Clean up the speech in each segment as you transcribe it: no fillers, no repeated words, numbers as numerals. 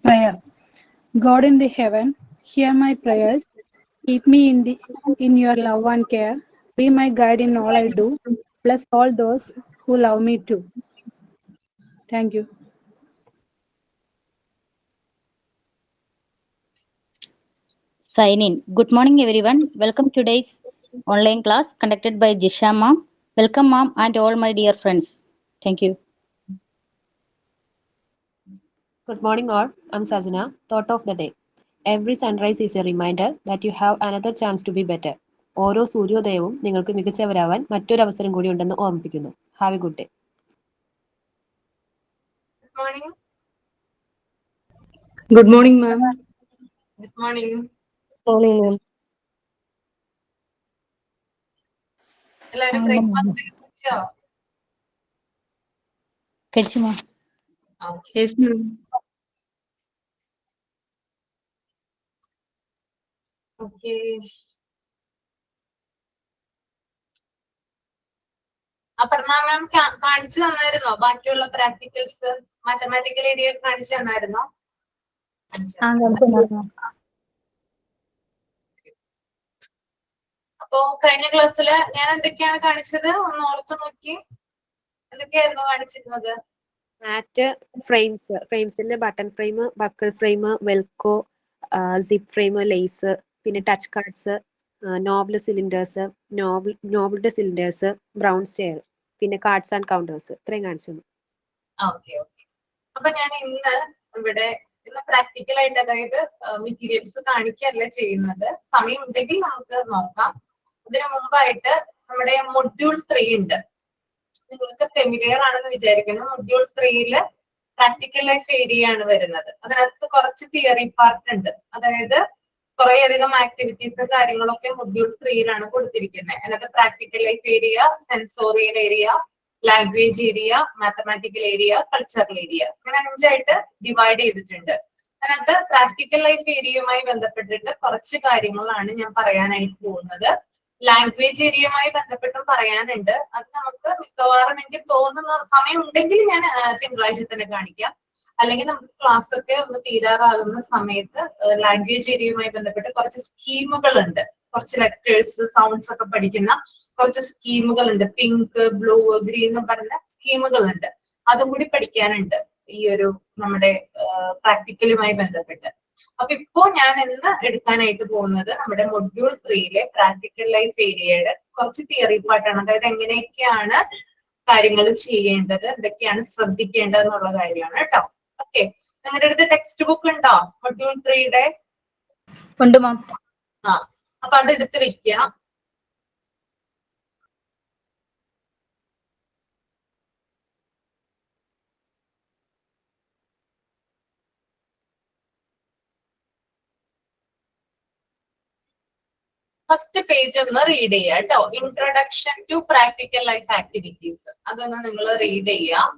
Prayer. God in the heaven, hear my prayers. Keep me in your love and care. Be my guide in all I do. Bless all those who love me too. Thank you. Sign in. Good morning, everyone. Welcome to today's online class conducted by Jisha Mom. Welcome, Mom, and all my dear friends. Thank you. Good morning, all. I'm Sajana. Thought of the day. Every sunrise is a reminder that you have another chance to be better. ഓരോ സൂര്യോദയവും നിങ്ങൾക്ക് മികച്ചവരാവാൻ മറ്റൊരു അവസരം കൂടി ഉണ്ടെന്ന് ഓർമ്മിപ്പിക്കുന്നു. Have A good day. Good morning. Good morning, ma'am. Good morning. Morning, ma'am. എല്ലാവരും breakfast കഴിച്ചോ? കഴിച്ചു, Mom. Yes, ma'am. Okay. Aparna ma'am കാണിച്ചു തന്നായിരുന്നോ ബാക്കിയുള്ള പ്രാക്ടിക്കൽസ്? മാത്തമാറ്റിക്കൽ ഏരിയ കാണിച്ചു തന്നായിരുന്നോ? അപ്പോ കഴിഞ്ഞ ക്ലാസ്സില് ഞാൻ എന്തൊക്കെയാണ് കാണിച്ചത് ഒന്ന് ഓർത്തു നോക്കി. എന്തൊക്കെയായിരുന്നു കാണിച്ചിരുന്നത്? മാറ്റ് ഫ്രെയിംസിന്റെ button frame, buckle frame, velcro, zip frame, lace, പിന്നെ ടച്ച് കാർഡ്സ്, നോബിൾ സിലിണ്ടേഴ്സ്, നോബിളുടെ സിലിണ്ടേഴ്സ്, ബ്രൗൺ സ്റ്റെയർ, പിന്നെ കാർഡ്സ് ആൻഡ് കൗണ്ടേഴ്സ് ഇത്രയും കാണിച്ചു. Okay okay. അപ്പൊ ഞാൻ ഇന്ന് പ്രാക്ടിക്കൽ ആയിട്ട് അതായത് മെറ്റീരിയൽസ് കാണിക്കല്ല ചെയ്യുന്നത്. സമയം ഉണ്ടെങ്കിൽ നമുക്ക് നോക്കാം. ഇതിനു മുമ്പായിട്ട് നമ്മുടെ മൊഡ്യൂൾ 3 ഉണ്ട്. നിങ്ങൾക്ക് ഫെമിലിയർ ആണെന്ന് വിചാരിക്കുന്നു. മൊഡ്യൂൾ 3 പ്രാക്ടിക്കൽ ലൈഫ് ഏരിയ ആണ് വരുന്നത്. അതിനകത്ത് കുറച്ച് തിയറി പാർട്ട് ഉണ്ട്. അതായത് കുറേയധികം ആക്ടിവിറ്റീസും കാര്യങ്ങളൊക്കെ മൊഡ്യൂൾ 3 കൊടുത്തിരിക്കുന്നത്. അതിനകത്ത് practical life area, sensorial area, language area, mathematical area, cultural area, അങ്ങനെ 5ആയിട്ട് ഡിവൈഡ് ചെയ്തിട്ടുണ്ട്. അതിനകത്ത് പ്രാക്ടിക്കൽ ലൈഫ് ഏരിയയുമായി ബന്ധപ്പെട്ടിട്ട് കുറച്ച് കാര്യങ്ങളാണ് ഞാൻ പറയാനായിട്ട് പോകുന്നത്. ലാംഗ്വേജ് ഏരിയയുമായി ബന്ധപ്പെട്ടും പറയാനുണ്ട്. അത് നമുക്ക് മിക്കവാറും എനിക്ക് തോന്നുന്ന സമയം ഉണ്ടെങ്കിൽ ഞാൻ തിങ്കളാഴ്ച തന്നെ കാണിക്കാം. അല്ലെങ്കിൽ നമുക്ക് ക്ലാസ് ഒക്കെ ഒന്ന് തീരാറാകുന്ന സമയത്ത് ലാംഗ്വേജ് ഏരിയയുമായി ബന്ധപ്പെട്ട് കുറച്ച് സ്കീമുകൾ ഉണ്ട്. കുറച്ച് ലെറ്റേഴ്സ്, സൗണ്ട്സ് ഒക്കെ പഠിക്കുന്ന കുറച്ച് സ്കീമുകൾ ഉണ്ട്. പിങ്ക്, ബ്ലൂ, ഗ്രീൻ എന്ന് പറഞ്ഞ സ്കീമുകൾ ഉണ്ട്. അതും കൂടി പഠിക്കാനുണ്ട് ഈ ഒരു നമ്മുടെ പ്രാക്ടിക്കലുമായി ബന്ധപ്പെട്ട്. അപ്പൊ ഇപ്പോ ഞാൻ ഇന്ന് എടുക്കാനായിട്ട് പോകുന്നത് നമ്മുടെ മൊഡ്യൂൾ 3 പ്രാക്ടിക്കൽ ലൈഫ് ഏരിയയുടെ കുറച്ച് തിയറി പാർട്ടാണ്. അതായത് എങ്ങനെയൊക്കെയാണ് കാര്യങ്ങൾ ചെയ്യേണ്ടത്, എന്തൊക്കെയാണ് ശ്രദ്ധിക്കേണ്ടത് എന്നുള്ള കാര്യമാണ് കേട്ടോ. ഓക്കെ, നിങ്ങളുടെ അടുത്ത് ടെക്സ്റ്റ് ബുക്ക് ഉണ്ടോ മൊഡ്യൂൾ 3? ഉണ്ട്, Mom. അപ്പൊ അത് എടുത്ത് വെക്കാം. ഫസ്റ്റ് പേജ് ഒന്ന് റീഡ് ചെയ്യുക കേട്ടോ. Introduction to practical life activities, അതൊന്ന് നിങ്ങൾ റീഡ് ചെയ്യുക.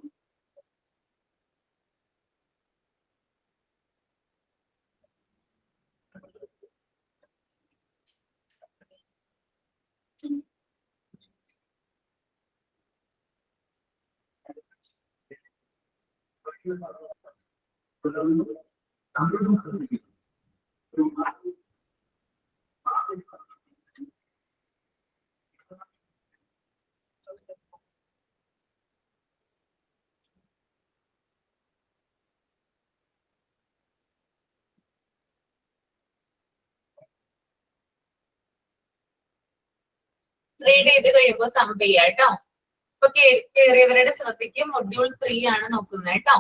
റീഡ് ചെയ്ത് കഴിയുമ്പോൾ തമ്പ് ചെയ്യാം കേട്ടോ. ഇപ്പൊ കയറിയവരുടെ ശ്രദ്ധയ്ക്ക് മൊഡ്യൂൾ 3 ആണ് നോക്കുന്നത് കേട്ടോ.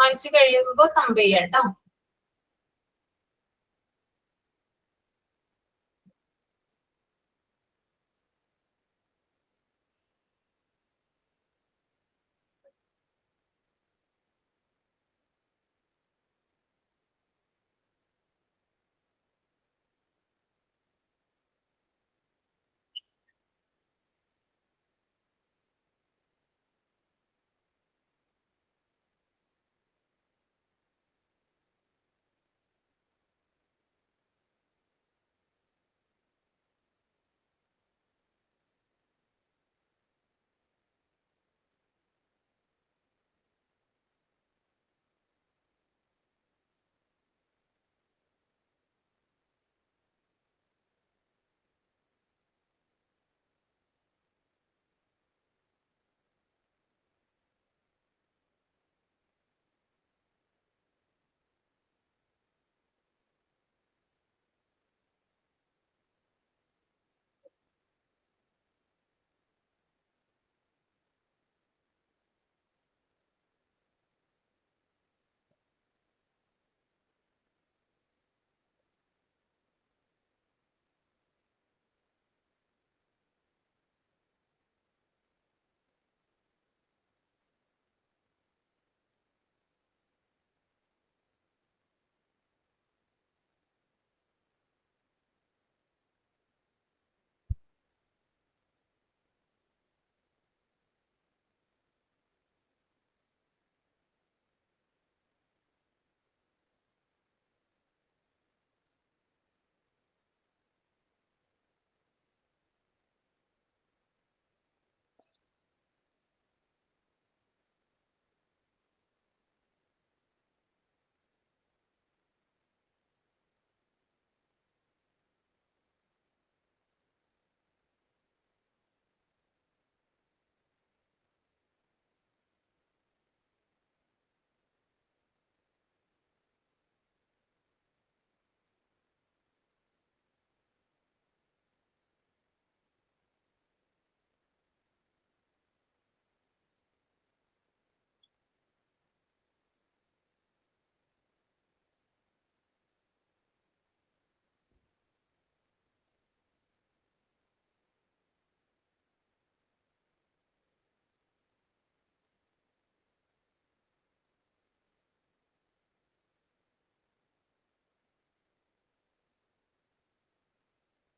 വായിച്ചു കഴിയുമ്പോൾ തമ്പ് ചെയ്യാം കേട്ടോ.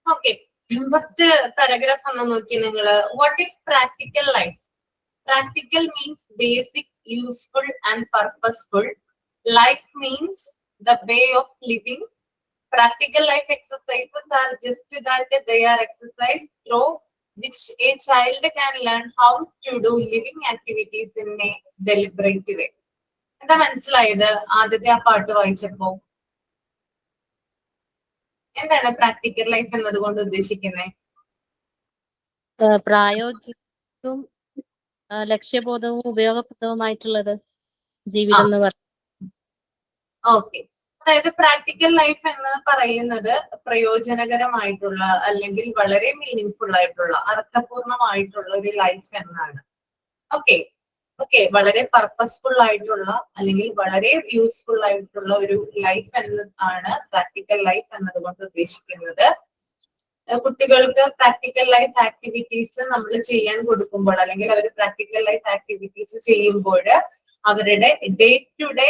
Okay, first paragraph ഒന്ന് നോക്കി നിങ്ങള്. What is practical life? Practical means basic, useful and purposeful. Life means the way of living. Practical life exercises are just that they are exercised through which a child can learn how to do living activities in a deliberate way. എന്താ മനസ്സിലായത് ആദ്യത്തെ ആ പാട്ട് വായിച്ചപ്പോ? എന്താണ് practical life എന്നതുകൊണ്ട് ഉദ്ദേശിക്കുന്നത്? പ്രായോഗികവും ലക്ഷ്യബോധവും ഉപയോഗപ്രദവുമായിട്ടുള്ളത് ജീവിതം എന്ന് പറയും. ഓക്കെ, അതായത് പ്രാക്ടിക്കൽ ലൈഫ് എന്ന് പറയുന്നത് പ്രയോജനകരമായിട്ടുള്ള അല്ലെങ്കിൽ വളരെ മീനിങ്ഫുൾ ആയിട്ടുള്ള അർത്ഥപൂർണമായിട്ടുള്ള ഒരു ലൈഫ് എന്നാണ്. ഓക്കെ, വളരെ പർപ്പസ്ഫുൾ ആയിട്ടുള്ള അല്ലെങ്കിൽ വളരെ യൂസ്ഫുൾ ആയിട്ടുള്ള ഒരു ലൈഫ് എന്നതാണ് പ്രാക്ടിക്കൽ ലൈഫ് എന്നതുകൊണ്ട് ഉദ്ദേശിക്കുന്നത്. കുട്ടികൾക്ക് പ്രാക്ടിക്കൽ ലൈഫ് ആക്ടിവിറ്റീസ് നമ്മൾ ചെയ്യാൻ കൊടുക്കുമ്പോൾ അല്ലെങ്കിൽ അവർ പ്രാക്ടിക്കൽ ലൈഫ് ആക്ടിവിറ്റീസ് ചെയ്യുമ്പോൾ അവരുടെ ഡേ ടു ഡേ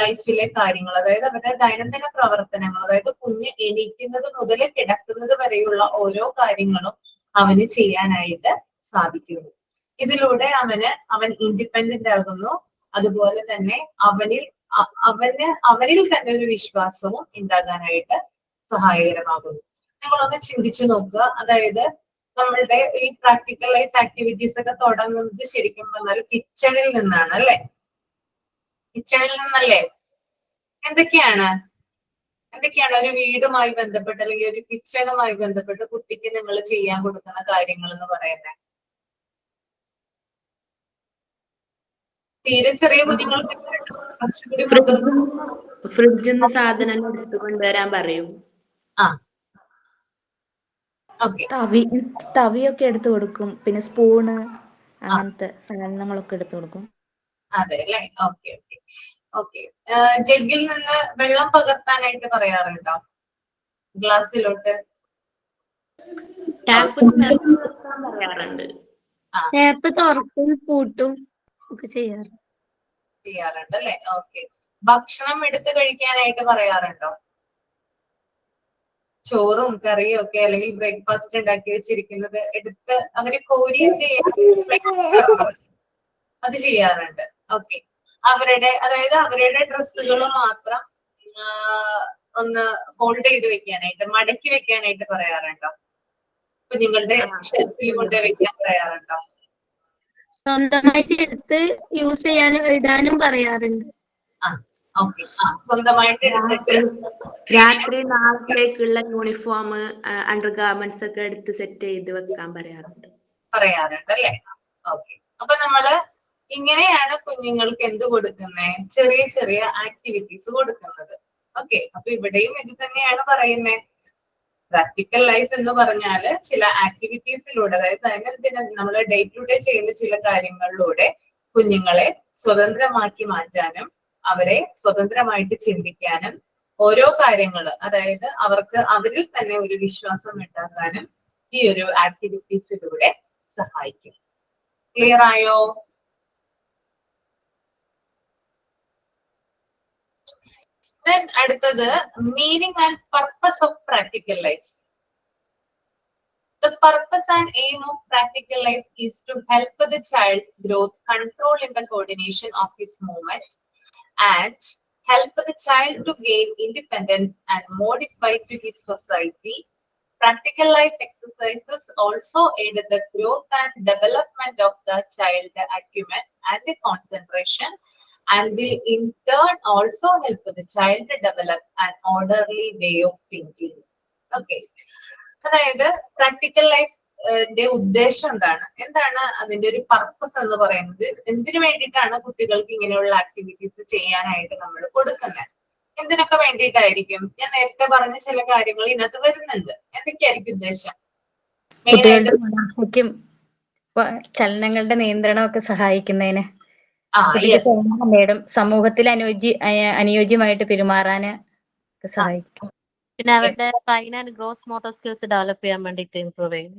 ലൈഫിലെ കാര്യങ്ങൾ, അതായത് അവരുടെ ദൈനംദിന പ്രവർത്തനങ്ങൾ, അതായത് കുഞ്ഞ് എണീക്കുന്നത് മുതൽ കിടക്കുന്നത് വരെയുള്ള ഓരോ കാര്യങ്ങളും അവന് ചെയ്യാനായിട്ട് സാധിക്കുന്നു. ഇതിലൂടെ അവൻ ഇൻഡിപെൻഡന്റ് ആകുന്നു. അതുപോലെ തന്നെ അവനിൽ തന്നെ ഒരു വിശ്വാസവും ഉണ്ടാകാനായിട്ട് സഹായകരമാകുന്നു. നിങ്ങളൊന്ന് ചിന്തിച്ചു നോക്കുക. അതായത് നമ്മളുടെ ഈ പ്രാക്ടിക്കൽ ലൈഫ് ആക്ടിവിറ്റീസ് ഒക്കെ തുടങ്ങുന്നത് ശരിക്കും പറഞ്ഞാൽ കിച്ചണിൽ നിന്നാണ് അല്ലെ? കിച്ചണിൽ നിന്നല്ലേ? എന്തൊക്കെയാണ് ഒരു വീടുമായി ബന്ധപ്പെട്ട് അല്ലെങ്കിൽ ഒരു കിച്ചണുമായി ബന്ധപ്പെട്ട് കുട്ടിക്ക് നിങ്ങൾ ചെയ്യാൻ കൊടുക്കുന്ന കാര്യങ്ങൾ എന്ന് പറയുന്നത്? തീരെ ചെറിയ കുഞ്ഞുങ്ങൾക്ക് ഫ്രിഡ്ജിൽ നിന്ന് സാധനങ്ങൾ എടുത്തു കൊണ്ടുവരാൻ പറയും. തവിയൊക്കെ എടുത്തു കൊടുക്കും, പിന്നെ സ്പൂണ് അങ്ങനത്തെ സാധനങ്ങളൊക്കെ എടുത്തു കൊടുക്കും. അതെ അല്ലെ, ഓക്കെ ഓക്കെ ഓക്കെ. ജഗ്ഗിൽ നിന്ന് വെള്ളം പകർത്താനായിട്ട് പറയാറുണ്ടോ ഗ്ലാസ്സിലോട്ട്? ടാപ്പ് വെക്കാൻ പറയാറുണ്ട്. ടാപ്പ് തുറക്കും പൂട്ടും ഒക്കെ ചെയ്യാറുണ്ട് അല്ലെ, ഓക്കെ. ഭക്ഷണം എടുത്ത് കഴിക്കാനായിട്ട് പറയാറുണ്ടോ? ചോറും കറിയും ഒക്കെ അല്ലെങ്കിൽ ബ്രേക്ക്ഫാസ്റ്റ് ഉണ്ടാക്കി വെച്ചിരിക്കുന്നത് എടുത്ത് അവര് കോരി എന്ത് ചെയ്യാറുണ്ട്? അത് ചെയ്യാറുണ്ട്. ഓക്കെ. അതായത് അവരുടെ ഡ്രസ്സുകൾ മാത്രം ഒന്ന് ഫോൾഡ് ചെയ്ത് വെക്കാനായിട്ട്, മടക്കി വെക്കാനായിട്ട് പറയാറുണ്ടോ? കുഞ്ഞുങ്ങളുടെ ഷെൽഫിൽ കൊണ്ട് വെക്കാൻ പറയാറുണ്ടോ? സ്വന്തമായിട്ട് എടുത്ത് യൂസ് ചെയ്യാനും ഇടാനും പറയാറുണ്ട്. ഓക്കെ. സ്വന്തമായിട്ട് എടുത്തിട്ട് രാത്രി നാളത്തേക്കുള്ള യൂണിഫോം, അണ്ടർ ഗാർമെന്റ്സ് ഒക്കെ എടുത്ത് സെറ്റ് ചെയ്ത് വെക്കാൻ പറയാറുണ്ട് അല്ലേ? ഓക്കെ. അപ്പൊ നമ്മള് ഇങ്ങനെയാണ് കുഞ്ഞുങ്ങൾക്ക് എന്ത് കൊടുക്കുന്നത്? ചെറിയ ചെറിയ ആക്ടിവിറ്റീസ് കൊടുക്കുന്നത്. ഓക്കെ. അപ്പൊ ഇവിടെയും ഇത് തന്നെയാണ് പറയുന്നത്. പ്രാക്ടിക്കൽ ലൈഫ് എന്ന് പറഞ്ഞാല് ചില ആക്ടിവിറ്റീസിലൂടെ, അതായത് ദൈനംദിനം നമ്മൾ ഡേ ടു ഡേ ചെയ്യുന്ന ചില കാര്യങ്ങളിലൂടെ കുഞ്ഞുങ്ങളെ സ്വതന്ത്രമാക്കി മാറ്റാനും അവരെ സ്വതന്ത്രമായിട്ട് ചിന്തിക്കാനും ഓരോ കാര്യങ്ങൾ, അതായത് അവർക്ക് അവരിൽ തന്നെ ഒരു വിശ്വാസം ഉണ്ടാക്കാനും ഈ ഒരു ആക്ടിവിറ്റീസിലൂടെ സഹായിക്കും. ക്ലിയർ ആയോ? Then അടുത്തത് meaning and purpose of practical life. The purpose and aim of practical life is to help the child growth, control in the coordination of his movement, and help the child to gain independence and modify to his society. Practical life exercises also aid the growth and development of the child acumen and the concentration, and will in turn also help the child to develop an orderly way of thinking. Okay. അതായത് practical ലൈഫിന്റെ ഉദ്ദേശം എന്താണ് അതിന്റെ ഒരു purpose എന്ന് പറയുന്നത്? എന്തിനു വേണ്ടിയിട്ടാണ് കുട്ടികൾക്ക് ഇങ്ങനെയുള്ള ആക്ടിവിറ്റീസ് ചെയ്യാനായിട്ട് നമ്മൾ കൊടുക്കുന്നത്? എന്തിനൊക്കെ വേണ്ടിയിട്ടായിരിക്കും? ഞാൻ നേരത്തെ പറഞ്ഞ ചില കാര്യങ്ങൾ ഇതിനകത്ത് വരുന്നുണ്ട്. എന്തൊക്കെയായിരിക്കും ഉദ്ദേശം? ചലനങ്ങളുടെ നിയന്ത്രണമൊക്കെ സഹായിക്കുന്നതിന്, സമൂഹത്തിൽ അനുയോജ്യമായിട്ട് പെരുമാറാന് സഹായിക്കും. പിന്നെ അവരുടെ fine and gross motor skills develop ചെയ്യാൻ വേണ്ടിയിട്ട് ഇംപ്രൂവ് ചെയ്യും.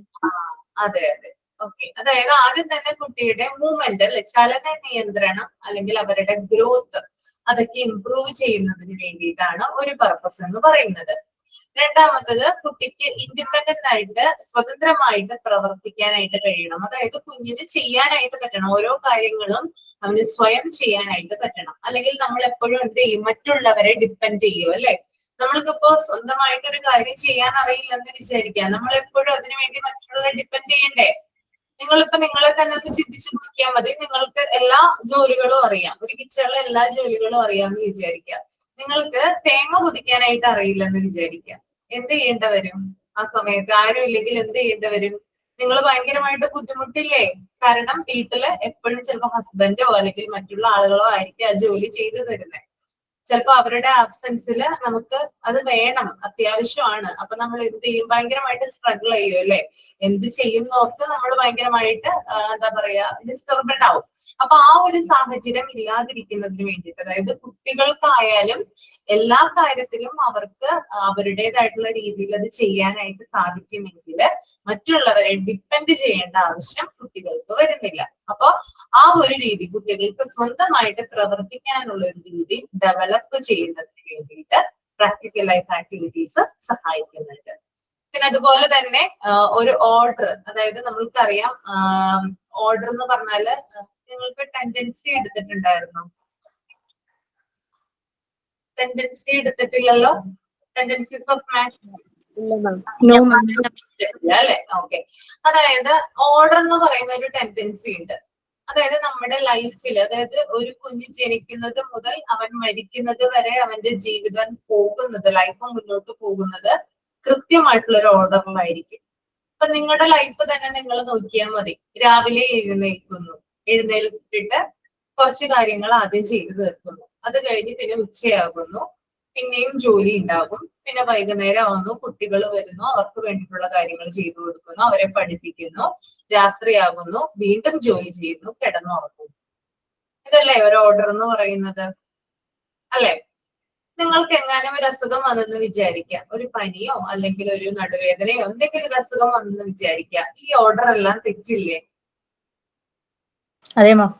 അതെ അതെ, ഓക്കെ. അതായത് ആദ്യം തന്നെ കുട്ടിയുടെ മൂവ്മെന്റ് അല്ലെ, ചലന നിയന്ത്രണം അല്ലെങ്കിൽ അവരുടെ ഗ്രോത്ത് അതൊക്കെ ഇംപ്രൂവ് ചെയ്യുന്നതിന് വേണ്ടിയിട്ടാണ് ഒരു പർപ്പസ് എന്ന് പറയുന്നത്. രണ്ടാമത്തത് കുട്ടിക്ക് ഇൻഡിപെൻഡന്റ് ആയിട്ട് സ്വതന്ത്രമായിട്ട് പ്രവർത്തിക്കാനായിട്ട് കഴിയണം. അതായത് കുഞ്ഞിന് ചെയ്യാനായിട്ട് പറ്റണം, ഓരോ കാര്യങ്ങളും അവന് സ്വയം ചെയ്യാനായിട്ട് പറ്റണം. അല്ലെങ്കിൽ നമ്മൾ എപ്പോഴും എന്ത് ചെയ്യും? മറ്റുള്ളവരെ ഡിപ്പെൻഡ് ചെയ്യും അല്ലെ. നമ്മൾക്കിപ്പോ സ്വന്തമായിട്ടൊരു കാര്യം ചെയ്യാൻ അറിയില്ലെന്ന് വിചാരിക്കാം, നമ്മൾ എപ്പോഴും അതിനു വേണ്ടി മറ്റുള്ളവരെ ഡിപ്പെൻഡ് ചെയ്യണ്ടേ? നിങ്ങളിപ്പോ നിങ്ങളെ തന്നെ ഒന്ന് ചിന്തിച്ചു നോക്കിയാൽ മതി. നിങ്ങൾക്ക് എല്ലാ ജോലികളും അറിയാം, ഒരു കിച്ചണിലെ എല്ലാ ജോലികളും അറിയാമെന്ന് വിചാരിക്കാം. നിങ്ങൾക്ക് തേങ്ങ പൊതിക്കാനായിട്ട് അറിയില്ലെന്ന് വിചാരിക്കാം. എന്ത് ചെയ്യേണ്ട വരും ആ സമയത്ത്? ആരും ഇല്ലെങ്കിൽ എന്ത് ചെയ്യേണ്ട വരും? നിങ്ങൾ ഭയങ്കരമായിട്ട് ബുദ്ധിമുട്ടില്ലേ? കാരണം വീട്ടില് എപ്പോഴും ചിലപ്പോൾ ഹസ്ബൻഡോ അല്ലെങ്കിൽ മറ്റുള്ള ആളുകളോ ആയിരിക്കും ആ ജോലി ചെയ്തു തരുന്നത്. ചിലപ്പോ അവരുടെ ആബ്സെൻസിൽ നമുക്ക് അത് വേണം, അത്യാവശ്യമാണ്. അപ്പൊ നമ്മൾ എന്ത് ചെയ്യും? ഭയങ്കരമായിട്ട് സ്ട്രഗിൾ ചെയ്യും അല്ലെ. എന്ത് ചെയ്യും എന്നോർത്ത് നമ്മൾ ഭയങ്കരമായിട്ട് എന്താ പറയാ, ഡിസ്റ്റർബഡ് ആവും. അപ്പൊ ആ ഒരു സാഹചര്യം ഇല്ലാതിരിക്കുന്നതിന് വേണ്ടിയിട്ട്, അതായത് കുട്ടികൾക്കായാലും എല്ലാ കാര്യത്തിലും അവർക്ക് അവരുടേതായിട്ടുള്ള രീതിയിൽ അത് ചെയ്യാനായിട്ട് സാധിക്കുമെങ്കിൽ മറ്റുള്ളവരെ ഡിപ്പെൻഡ് ചെയ്യേണ്ട ആവശ്യം കുട്ടികൾക്ക് വരുന്നില്ല. അപ്പൊ ആ ഒരു രീതി, കുട്ടികൾക്ക് സ്വന്തമായിട്ട് പ്രവർത്തിക്കാനുള്ള ഒരു രീതി ഡെവലപ്പ് ചെയ്യുന്നതിന് വേണ്ടിയിട്ട് പ്രാക്ടിക്കൽ ലൈഫ് ആക്ടിവിറ്റീസ് സഹായിക്കുന്നുണ്ട്. പിന്നെ അതുപോലെ തന്നെ ഒരു ഓർഡർ, അതായത് നമ്മൾക്കറിയാം ഓർഡർ എന്ന് പറഞ്ഞാല് നിങ്ങൾക്ക് ടെൻഡൻസി എടുത്തിട്ടുണ്ടായിരുന്നു? ടെൻഡൻസി എടുത്തിട്ടില്ലല്ലോ? ടെൻഡൻസീസ് ഓഫ് മാത്സ് അല്ലെ? ഓക്കെ. അതായത് ഓർഡർ എന്ന് പറയുന്ന ഒരു ടെൻഡൻസി ഉണ്ട്. അതായത് നമ്മുടെ ലൈഫിൽ, അതായത് ഒരു കുഞ്ഞ് ജനിക്കുന്നത് മുതൽ അവൻ മരിക്കുന്നത് വരെ അവന്റെ ജീവിതം പോകുന്നത്, ലൈഫ് മുന്നോട്ട് പോകുന്നത് കൃത്യമായിട്ടുള്ള ഒരു ഓർഡറിലായിരിക്കും. അപ്പൊ നിങ്ങളുടെ ലൈഫ് തന്നെ നിങ്ങൾ നോക്കിയാൽ മതി. രാവിലെ എഴുന്നേൽപ്പിട്ട് കുറച്ച് കാര്യങ്ങൾ ആദ്യം ചെയ്തു തീർക്കുന്നു. അത് കഴിഞ്ഞ് പിന്നെ ഉച്ചയാകുന്നു, പിന്നെയും ജോലി ഉണ്ടാകും. പിന്നെ വൈകുന്നേരം ആവുന്നു, കുട്ടികൾ വരുന്നു, അവർക്ക് വേണ്ടിയിട്ടുള്ള കാര്യങ്ങൾ ചെയ്തു കൊടുക്കുന്നു, അവരെ പഠിപ്പിക്കുന്നു. രാത്രിയാകുന്നു, വീണ്ടും ജോലി ചെയ്യുന്നു, കിടന്നുറങ്ങുന്നു. ഇതല്ലേ ഒരു ഓർഡർ എന്ന് പറയുന്നത്, അല്ലെ? നിങ്ങൾക്ക് എങ്ങാനും ഒരു അസുഖം വന്നെന്ന് വിചാരിക്കാം, ഒരു പനിയോ അല്ലെങ്കിൽ ഒരു നടുവേദനയോ എന്തെങ്കിലും ഒരു അസുഖം വന്നെന്ന് വിചാരിക്കാം, ഈ ഓർഡർ എല്ലാം തെറ്റില്ലേ? അതെ മാം.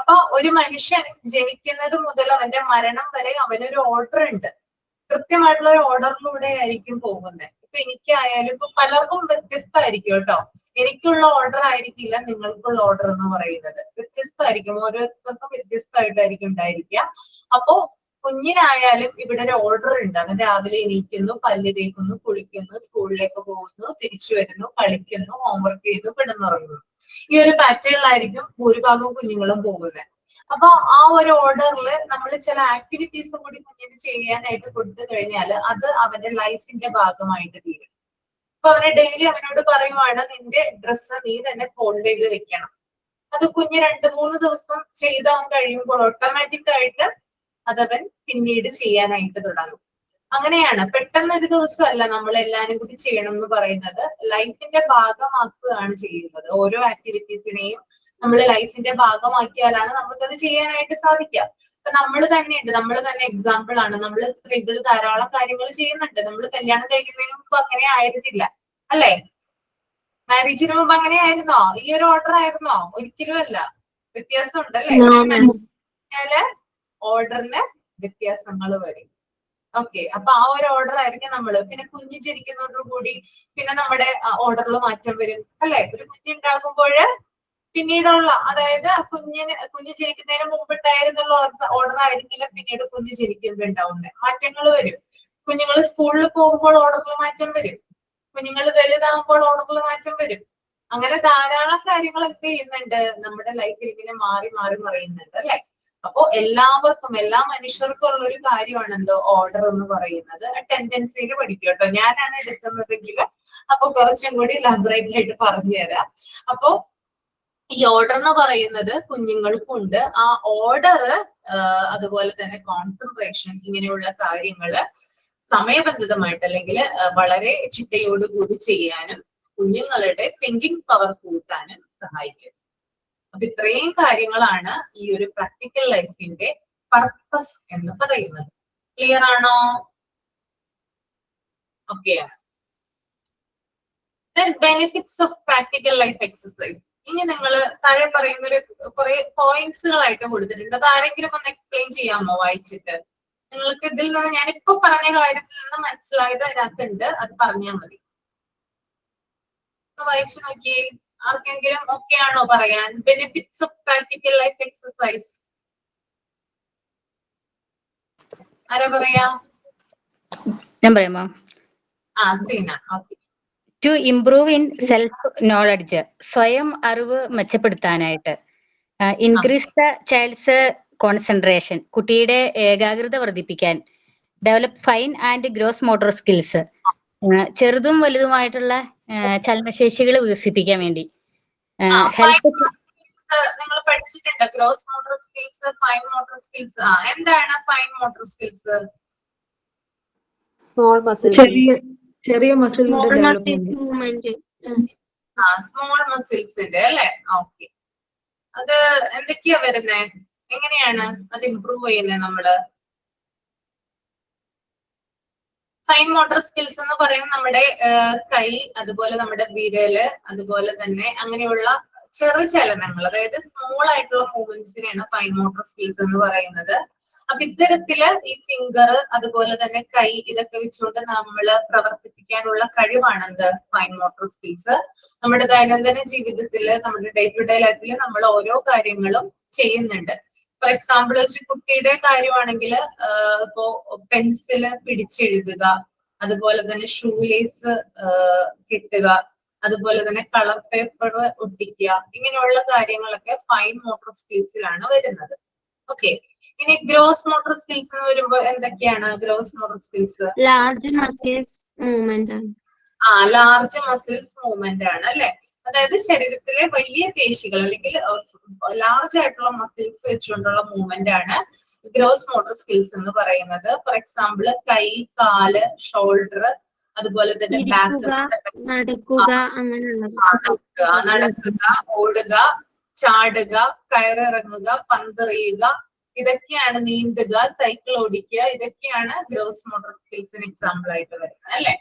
അപ്പൊ ഒരു മനുഷ്യൻ ജനിക്കുന്നത് മുതൽ അവന്റെ മരണം വരെ അവനൊരു ഓർഡർ ഉണ്ട്. കൃത്യമായിട്ടുള്ള ഒരു ഓർഡറിലൂടെ ആയിരിക്കും പോകുന്നത്. ഇപ്പൊ എനിക്കായാലും ഇപ്പൊ പലർക്കും വ്യത്യസ്തമായിരിക്കും കേട്ടോ. എനിക്കുള്ള ഓർഡർ ആയിരിക്കില്ല നിങ്ങൾക്കുള്ള ഓർഡർ എന്ന് പറയുന്നത്, വ്യത്യസ്തമായിരിക്കും. ഓരോരുത്തർക്കും വ്യത്യസ്തമായിട്ടായിരിക്കും ഉണ്ടായിരിക്കുക. അപ്പോ കുഞ്ഞിനായാലും ഇവിടെ ഒരു ഓർഡർ ഉണ്ട്. അവൻ രാവിലെ എണീക്കുന്നു, പല്ല് തേക്കുന്നു, കുളിക്കുന്നു, സ്കൂളിലേക്ക് പോകുന്നു, തിരിച്ചു വരുന്നു, കളിക്കുന്നു, ഹോംവർക്ക് ചെയ്തു, കിടന്നുറങ്ങുന്നു. ഈ ഒരു പാറ്റേണിലായിരിക്കും ഭൂരിഭാഗം കുഞ്ഞുങ്ങളും പോകുന്നത്. അപ്പൊ ആ ഒരു ഓർഡറിൽ നമ്മൾ ചില ആക്ടിവിറ്റീസ് കൂടി കുഞ്ഞിന് ചെയ്യാനായിട്ട് കൊടുത്തു കഴിഞ്ഞാൽ അത് അവന്റെ ലൈഫിന്റെ ഭാഗമായിട്ട് തീരും. അപ്പൊ അവനെ ഡെയിലി അവനോട് പറയുവാണ്, നിന്റെ ഡ്രസ്സ് നീ തന്നെ ഫോൾഡ് ചെയ്ത് വെക്കണം. അത് കുഞ്ഞ് 2-3 ദിവസം ചെയ്താൻ കഴിയുമ്പോൾ ഓട്ടോമാറ്റിക് ആയിട്ട് അതവൻ പിന്നീട് ചെയ്യാനായിട്ട് തുടങ്ങും. അങ്ങനെയാണ്, പെട്ടെന്ന് ഒരു ദിവസമല്ല നമ്മൾ എല്ലാരും കൂടി ചെയ്യണം എന്ന് പറയുന്നത്. ലൈഫിന്റെ ഭാഗമാക്കുകയാണ് ചെയ്യുന്നത്. ഓരോ ആക്ടിവിറ്റീസിനെയും നമ്മൾ ലൈഫിന്റെ ഭാഗമാക്കിയാലാണ് നമുക്കത് ചെയ്യാനായിട്ട് സാധിക്കുക. ഇപ്പൊ നമ്മൾ തന്നെ എക്സാമ്പിൾ ആണ്. നമ്മൾ സ്ത്രീകൾ ധാരാളം കാര്യങ്ങൾ ചെയ്യുന്നുണ്ട്. നമ്മൾ കല്യാണം കഴിക്കുന്നതിന് മുമ്പ് അങ്ങനെ ആയിരുന്നില്ല, അല്ലെ? മാരേജിന് മുമ്പ് അങ്ങനെ ആയിരുന്നോ? ഈ ഒരു ഓർഡർ ആയിരുന്നോ? ഒരിക്കലും അല്ല. വ്യത്യാസം ഉണ്ടല്ലേ? പക്ഷെ ഓർഡറിന് വ്യത്യാസങ്ങൾ വരും. ഓക്കെ, അപ്പൊ ആ ഒരു ഓർഡർ ആയിരിക്കും നമ്മള്. പിന്നെ കുഞ്ഞ് ജനിക്കുന്നതോടുകൂടി പിന്നെ നമ്മുടെ ഓർഡറിൽ മാറ്റം വരും, അല്ലെ? ഒരു കുഞ്ഞുണ്ടാകുമ്പോൾ പിന്നീടുള്ള, അതായത് കുഞ്ഞ് ജനിക്കുന്നതിന് മുമ്പ് ഉണ്ടായിരുന്നുള്ള ഓർഡർ ആയിരിക്കില്ല പിന്നീട് കുഞ്ഞ് ജനിക്കുമ്പോൾ ഉണ്ടാവുന്നത്. മാറ്റങ്ങൾ വരും. കുഞ്ഞുങ്ങൾ സ്കൂളിൽ പോകുമ്പോൾ ഓർഡറിൽ മാറ്റം വരും. കുഞ്ഞുങ്ങൾ വലുതാകുമ്പോൾ ഓർഡറിൽ മാറ്റം വരും. അങ്ങനെ ധാരാളം കാര്യങ്ങൾ എന്ത് ചെയ്യുന്നുണ്ട്, നമ്മുടെ ലൈഫിൽ ഇങ്ങനെ മാറി മാറി മറിയുന്നുണ്ട്, അല്ലെ? അപ്പോ എല്ലാവർക്കും, എല്ലാ മനുഷ്യർക്കും ഉള്ള ഒരു കാര്യമാണ് എന്തോ ഓർഡർ എന്ന് പറയുന്നത്. ടെൻഡൻസിയിൽ പഠിക്കും കേട്ടോ. ഞാനാണ് എടുക്കുന്നതെങ്കിൽ അപ്പൊ കുറച്ചും കൂടി ഇലാബറേറ്റ് ആയിട്ട് പറഞ്ഞു തരാം. അപ്പോ ഈ ഓർഡർ എന്ന് പറയുന്നത് കുഞ്ഞുങ്ങൾക്കുണ്ട്. ആ ഓർഡർ അതുപോലെ തന്നെ കോൺസെൻട്രേഷൻ, ഇങ്ങനെയുള്ള കാര്യങ്ങള് സമയബന്ധിതമായിട്ട് അല്ലെങ്കിൽ വളരെ ചിട്ടയോടുകൂടി ചെയ്യാനും കുഞ്ഞുങ്ങളുടെ തിങ്കിങ് പവർ കൂട്ടാനും സഹായിക്കും. അപ്പൊ ഇത്രയും കാര്യങ്ങളാണ് ഈ ഒരു പ്രാക്ടിക്കൽ ലൈഫിന്റെ പർപ്പസ് എന്ന് പറയുന്നത്. ക്ലിയർ ആണോ? Okay. Benefits of practical life exercise. ഇനി നിങ്ങൾ താഴെ പറയുന്ന ഒരു കുറെ പോയിന്റ്സുകളായിട്ട് കൊടുത്തിട്ടുണ്ട്. അത് ആരെങ്കിലും ഒന്ന് എക്സ്പ്ലെയിൻ ചെയ്യാമോ വായിച്ചിട്ട്? നിങ്ങൾക്ക് ഇതിൽ നിന്ന് ഞാനിപ്പോ പറഞ്ഞ കാര്യത്തിൽ നിന്ന് മനസ്സിലായത് അതിനകത്തുണ്ട്, അത് പറഞ്ഞാൽ മതി. വായിച്ചു നോക്കിയേ. ആർക്കെങ്കിലും ഓക്കെ ആണോ പറയാൻ? Benefits of practical life exercise ആരാ പറയാ? ഞാൻ പറയാമോ? Seena. Okay. To improve in self knowledge, സ്വയം അറിവ് മെച്ചപ്പെടുത്താനായിട്ട്. ഇൻക്രീസ് ദ ചൈൽഡ്സ് കോൺസെൻട്രേഷൻ, കുട്ടിയുടെ ഏകാഗ്രത വർദ്ധിപ്പിക്കാൻ. Develop fine and gross motor skills, ചെറുതും വലുതുമായിട്ടുള്ള ചലനശേഷികൾ വികസിപ്പിക്കാൻ വേണ്ടി. ഹെൽപ്പ്, നിങ്ങൾ പഠിച്ചിട്ടുണ്ട് gross motor skills, fine motor skills. എന്താണ് fine motor skills? Small muscles, ചെറിയ മസിലിന്റെ മൂവ്മെന്റ്. സ്മോൾ മസിൽസിന്റെ അല്ലെ? ഓക്കെ. അത് എന്തൊക്കെയാ വരുന്നേ? എങ്ങനെയാണ് അത് ഇംപ്രൂവ് ചെയ്യുന്നത് നമ്മള്? ഫൈൻ മോട്ടോർ സ്കിൽസ് എന്ന് പറയുന്നത് നമ്മുടെ കൈ, അതുപോലെ നമ്മുടെ വിരല്, അതുപോലെ തന്നെ അങ്ങനെയുള്ള ചെറു ചലനങ്ങൾ, അതായത് സ്മോൾ ആയിട്ടുള്ള മൂവ്മെന്റ്സിനെയാണ് ഫൈൻ മോട്ടോർ സ്കിൽസ് എന്ന് പറയുന്നത്. അപ്പൊ ഇത്തരത്തില് ഈ ഫിംഗർ, അതുപോലെ തന്നെ കൈ, ഇതൊക്കെ വെച്ചുകൊണ്ട് നമ്മൾ പ്രവർത്തിപ്പിക്കാനുള്ള കഴിവാണ് എന്ത്? Fine motor skills. നമ്മുടെ ദൈനംദിന ജീവിതത്തിൽ, നമ്മുടെ ഡേ ടു ഡേ ലൈഫിൽ നമ്മൾ ഓരോ കാര്യങ്ങളും ചെയ്യുന്നുണ്ട്. ഫോർ എക്സാമ്പിൾ വെച്ച് കുട്ടിയുടെ കാര്യമാണെങ്കിൽ ഇപ്പോ പെൻസില് പിടിച്ചെഴുതുക, അതുപോലെ തന്നെ ഷൂ ലേസ് കെട്ടുക, അതുപോലെ തന്നെ കളർ പേപ്പർ ഒട്ടിക്കുക, ഇങ്ങനെയുള്ള കാര്യങ്ങളൊക്കെ ഫൈൻ മോട്ടോർ സ്കിൽസിലാണ് വരുന്നത്. ഓക്കെ. ഇനി ഗ്രോസ് മോട്ടോർ സ്കിൽസ് എന്ന് വരുമ്പോൾ എന്തൊക്കെയാണ് gross motor skills? Large muscles movement ആണ്. ലാർജ് മസിൽസ് മൂവ്മെന്റ് ആണ്, അല്ലെ? അതായത് ശരീരത്തിലെ വലിയ പേശികൾ അല്ലെങ്കിൽ ലാർജ് ആയിട്ടുള്ള മസിൽസ് വെച്ചുകൊണ്ടുള്ള മൂവ്മെന്റ് ആണ് ഗ്രോസ് മോട്ടോർ സ്കിൽസ് എന്ന് പറയുന്നത്. ഫോർ എക്സാമ്പിൾ കൈ, കാല്, ഷോൾഡർ, അതുപോലെ തന്നെ ബാക്ക്, നടക്കുക, അങ്ങനെയുള്ളത്. നടക്കുക, ഓടുക, ചാടുക, കയറിറങ്ങുക, പന്തെറിയുക, ഇതൊക്കെയാണ് നീന്തുക, സൈക്കിൾ ഓടിക്കുക, ഇതൊക്കെയാണ് ഗ്രോസ് മോട്ടോർ സ്കിൽസിന് എക്സാമ്പിൾ ആയിട്ട് വരുന്നത് അല്ലെ.